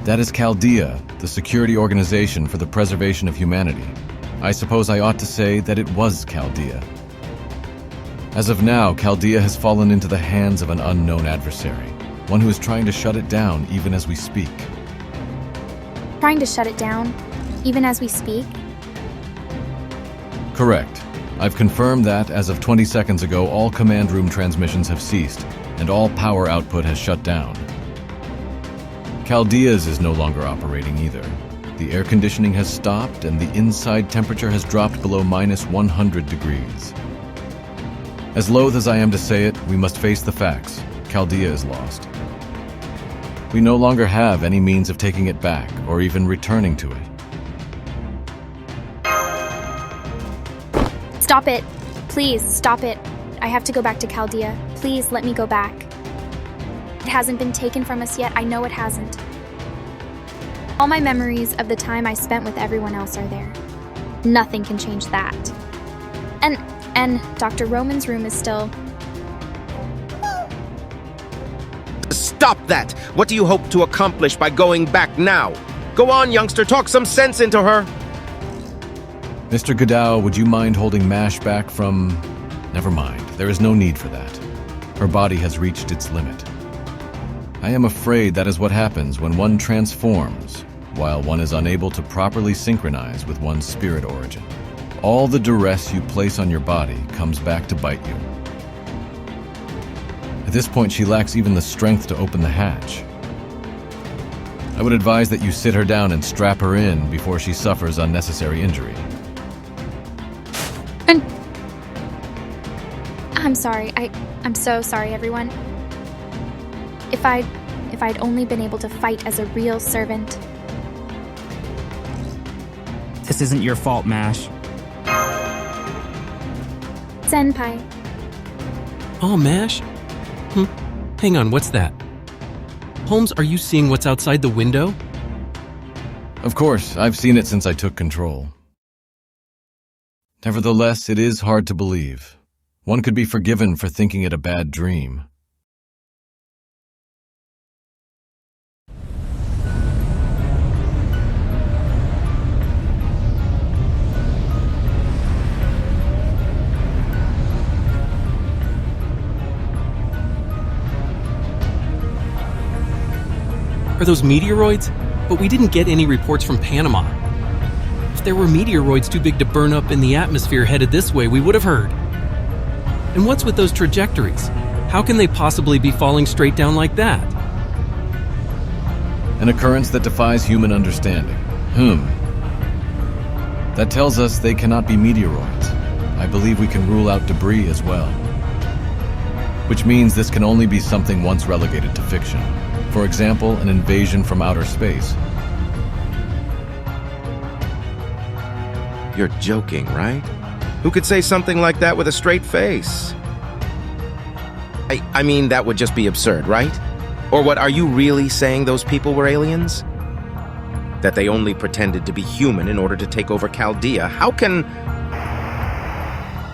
That is Chaldea, the security organization for the preservation of humanity. I suppose I ought to say that it was Chaldea. As of now, Chaldea has fallen into the hands of an unknown adversary, one who is trying to shut it down even as we speak. Trying to shut it down, even as we speak? Correct. I've confirmed that, as of 20 seconds ago, all command room transmissions have ceased, and all power output has shut down. Chaldea's is no longer operating either. The air conditioning has stopped, and the inside temperature has dropped below -100 degrees. As loath as I am to say it, we must face the facts. Chaldea is lost. We no longer have any means of taking it back, or even returning to it. Stop it. Please, stop it. I have to go back to Chaldea. Please, let me go back. It hasn't been taken from us yet. I know it hasn't. All my memories of the time I spent with everyone else are there. Nothing can change that. And Dr. Roman's room is still... Stop that! What do you hope to accomplish by going back now? Go on, youngster, talk some sense into her! Mr. Godao, would you mind holding MASH back from... Never mind, there is no need for that. Her body has reached its limit. I am afraid that is what happens when one transforms, while one is unable to properly synchronize with one's spirit origin. All the duress you place on your body comes back to bite you. At this point, she lacks even the strength to open the hatch. I would advise that you sit her down and strap her in before she suffers unnecessary injury. I'm sorry. I'm so sorry, everyone. If I'd only been able to fight as a real servant. This isn't your fault, MASH. Senpai. Oh, MASH? Hang on, what's that? Holmes, are you seeing what's outside the window? Of course, I've seen it since I took control. Nevertheless, it is hard to believe. One could be forgiven for thinking it a bad dream. Are those meteoroids? But we didn't get any reports from Panama. If there were meteoroids too big to burn up in the atmosphere headed this way, we would have heard. And what's with those trajectories? How can they possibly be falling straight down like that? An occurrence that defies human understanding. That tells us they cannot be meteoroids. I believe we can rule out debris as well. Which means this can only be something once relegated to fiction. For example, an invasion from outer space. You're joking, right? Who could say something like that with a straight face? I mean, that would just be absurd, right? Or what, are you really saying those people were aliens? That they only pretended to be human in order to take over Chaldea? How can...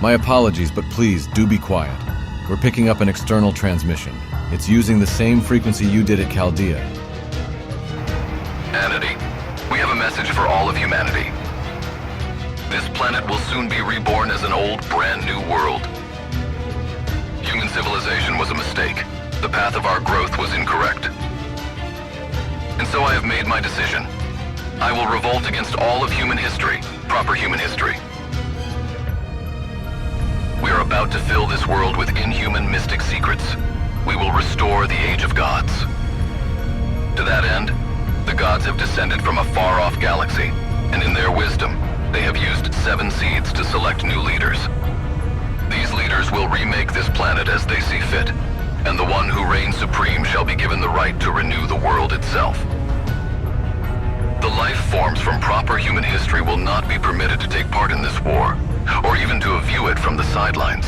My apologies, but please, do be quiet. We're picking up an external transmission. It's using the same frequency you did at Chaldea. Humanity, we have a message for all of humanity. This planet will soon be reborn as an old, brand new world. Human civilization was a mistake. The path of our growth was incorrect. And so I have made my decision. I will revolt against all of human history, proper human history. We are about to fill this world with inhuman mystic secrets. We will restore the Age of Gods. To that end, the gods have descended from a far-off galaxy, and in their wisdom, they have used 7 seeds to select new leaders. These leaders will remake this planet as they see fit, and the one who reigns supreme shall be given the right to renew the world itself. The life forms from proper human history will not be permitted to take part in this war, or even to view it from the sidelines.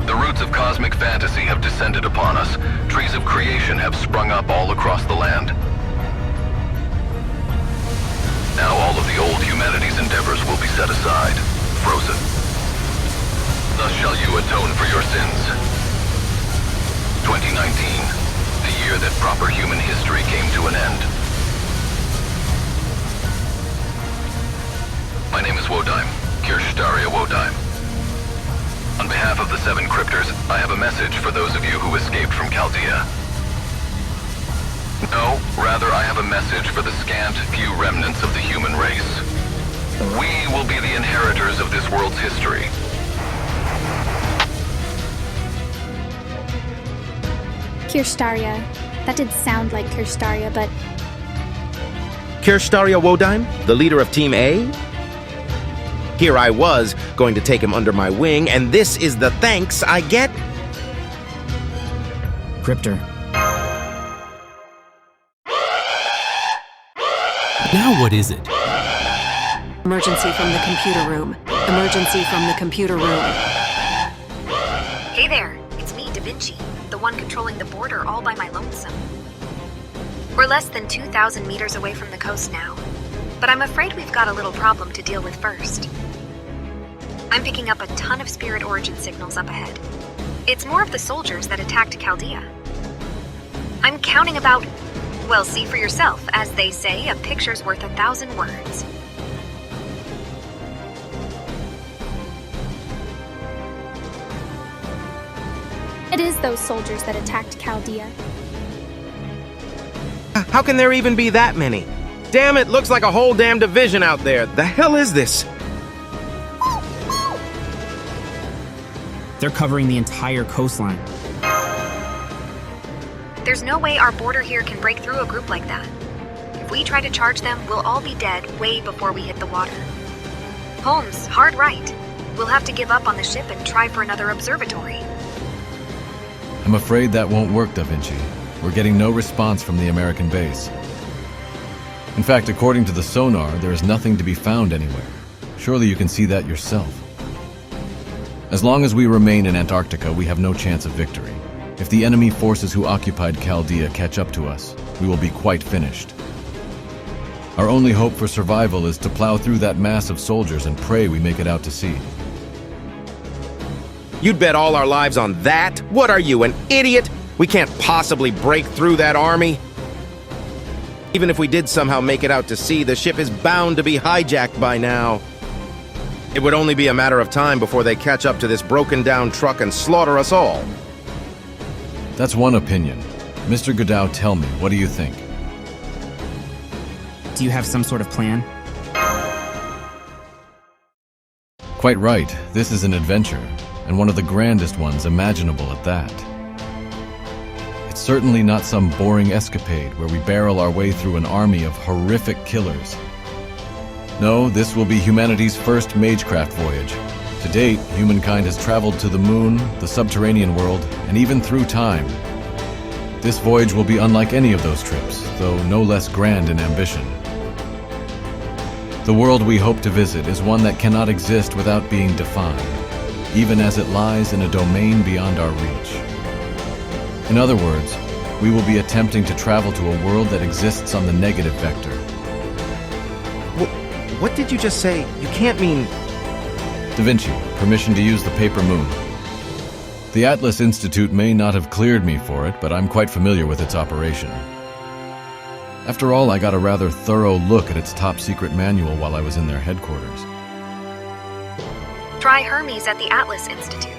The roots of cosmic fantasy have descended upon us. Trees of creation have sprung up all across the land. Now all of the old humanity's endeavors will be set aside, frozen. Thus shall you atone for your sins. 2019, the year that proper human history came to an end. My name is Wodyme, Kirshtaria Wodyme. On behalf of the 7 cryptors, I have a message for those of you who escaped from Chaldea. No, rather I have a message for the scant few remnants of the human race. We will be the inheritors of this world's history. Kirshtaria. That did sound like Kirshtaria, but... Kirshtaria Wodyme, the leader of Team A? Here I was, going to take him under my wing, and this is the thanks I get? Cryptor. Now what is it? Emergency from the computer room. Emergency from the computer room. Hey there, it's me, Da Vinci, the one controlling the border all by my lonesome. We're less than 2,000 meters away from the coast now, but I'm afraid we've got a little problem to deal with first. I'm picking up a ton of spirit origin signals up ahead. It's more of the soldiers that attacked Chaldea. I'm counting about, well, see for yourself, as they say, a picture's worth 1,000 words. It is those soldiers that attacked Chaldea. How can there even be that many? Damn it, looks like a whole damn division out there. The hell is this? They're covering the entire coastline. There's no way our border here can break through a group like that. If we try to charge them, we'll all be dead way before we hit the water. Holmes, hard right. We'll have to give up on the ship and try for another observatory. I'm afraid that won't work, Da Vinci. We're getting no response from the American base. In fact, according to the sonar, there is nothing to be found anywhere. Surely you can see that yourself. As long as we remain in Antarctica, we have no chance of victory. If the enemy forces who occupied Chaldea catch up to us, we will be quite finished. Our only hope for survival is to plow through that mass of soldiers and pray we make it out to sea. You'd bet all our lives on that? What are you, an idiot? We can't possibly break through that army. Even if we did somehow make it out to sea, the ship is bound to be hijacked by now. It would only be a matter of time before they catch up to this broken-down truck and slaughter us all. That's one opinion. Mr. Godot, tell me, what do you think? Do you have some sort of plan? Quite right. This is an adventure, and one of the grandest ones imaginable at that. It's certainly not some boring escapade where we barrel our way through an army of horrific killers. No, this will be humanity's first Magecraft voyage. To date, humankind has traveled to the moon, the subterranean world, and even through time. This voyage will be unlike any of those trips, though no less grand in ambition. The world we hope to visit is one that cannot exist without being defined. even as it lies in a domain beyond our reach. In other words, we will be attempting to travel to a world that exists on the negative vector. What did you just say? You can't mean... Da Vinci, permission to use the paper moon. The Atlas Institute may not have cleared me for it, but I'm quite familiar with its operation. After all, I got a rather thorough look at its top-secret manual while I was in their headquarters. Try Hermes at the Atlas Institute.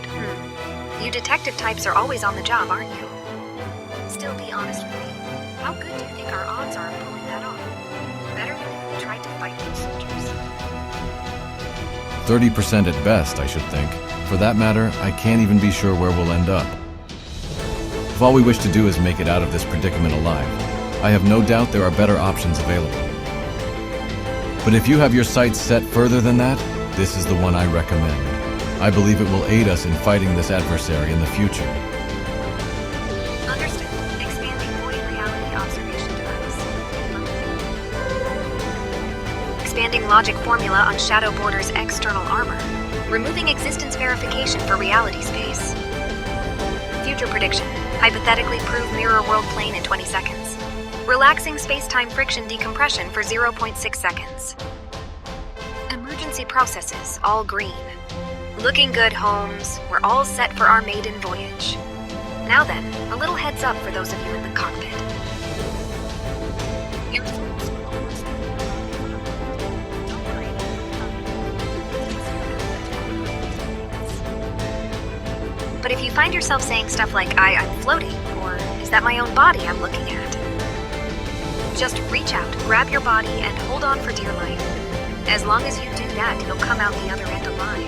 You detective types are always on the job, aren't you? Still, be honest with me. How good do you think our odds are of pulling that off? Better than if we tried to fight those soldiers. 30% at best, I should think. For that matter, I can't even be sure where we'll end up. If all we wish to do is make it out of this predicament alive, I have no doubt there are better options available. But if you have your sights set further than that, this is the one I recommend. I believe it will aid us in fighting this adversary in the future. Understood. Expanding void reality observation device. Expanding logic formula on Shadow Border's external armor. Removing existence verification for reality space. Future prediction. Hypothetically prove mirror world plane in 20 seconds. Relaxing space-time friction decompression for 0.6 seconds. Emergency processes, all green. Looking good, Holmes. We're all set for our maiden voyage. Now then, a little heads up for those of you in the cockpit. But if you find yourself saying stuff like, I'm floating, or is that my own body I'm looking at? Just reach out, grab your body, and hold on for dear life. As long as you do that, you'll come out the other end alive.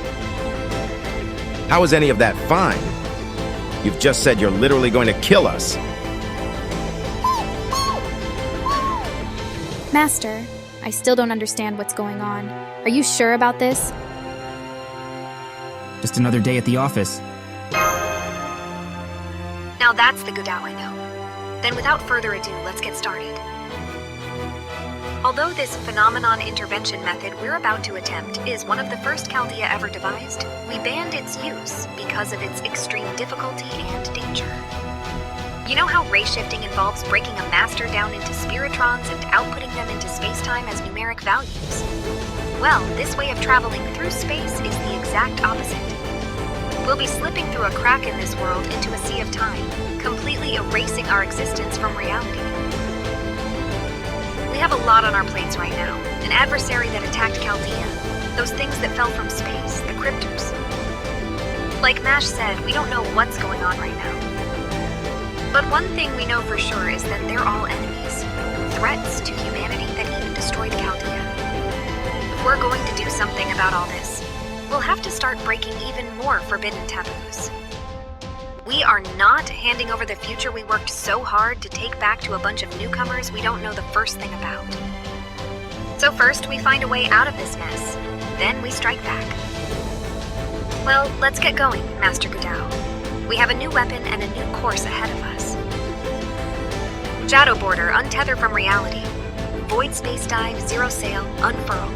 How is any of that fine? You've just said you're literally going to kill us. Master, I still don't understand what's going on. Are you sure about this? Just another day at the office. Now that's the Gudao I know. Then without further ado, let's get started. Although this phenomenon intervention method we're about to attempt is one of the first Chaldea ever devised, we banned its use because of its extreme difficulty and danger. You know how ray shifting involves breaking a master down into spiritrons and outputting them into space-time as numeric values? Well, this way of traveling through space is the exact opposite. We'll be slipping through a crack in this world into a sea of time, completely erasing our existence from reality. We have a lot on our plates right now. An adversary that attacked Chaldea, those things that fell from space, the cryptors. Like Mash said, we don't know what's going on right now. But one thing we know for sure is that they're all enemies, threats to humanity that even destroyed Chaldea. If we're going to do something about all this, we'll have to start breaking even more forbidden taboos. We are not handing over the future we worked so hard to take back to a bunch of newcomers we don't know the first thing about. So first, we find a way out of this mess. Then we strike back. Well, let's get going, Master Gudao. We have a new weapon and a new course ahead of us. Shadow Border, untether from reality. Void space dive, zero sail, unfurl.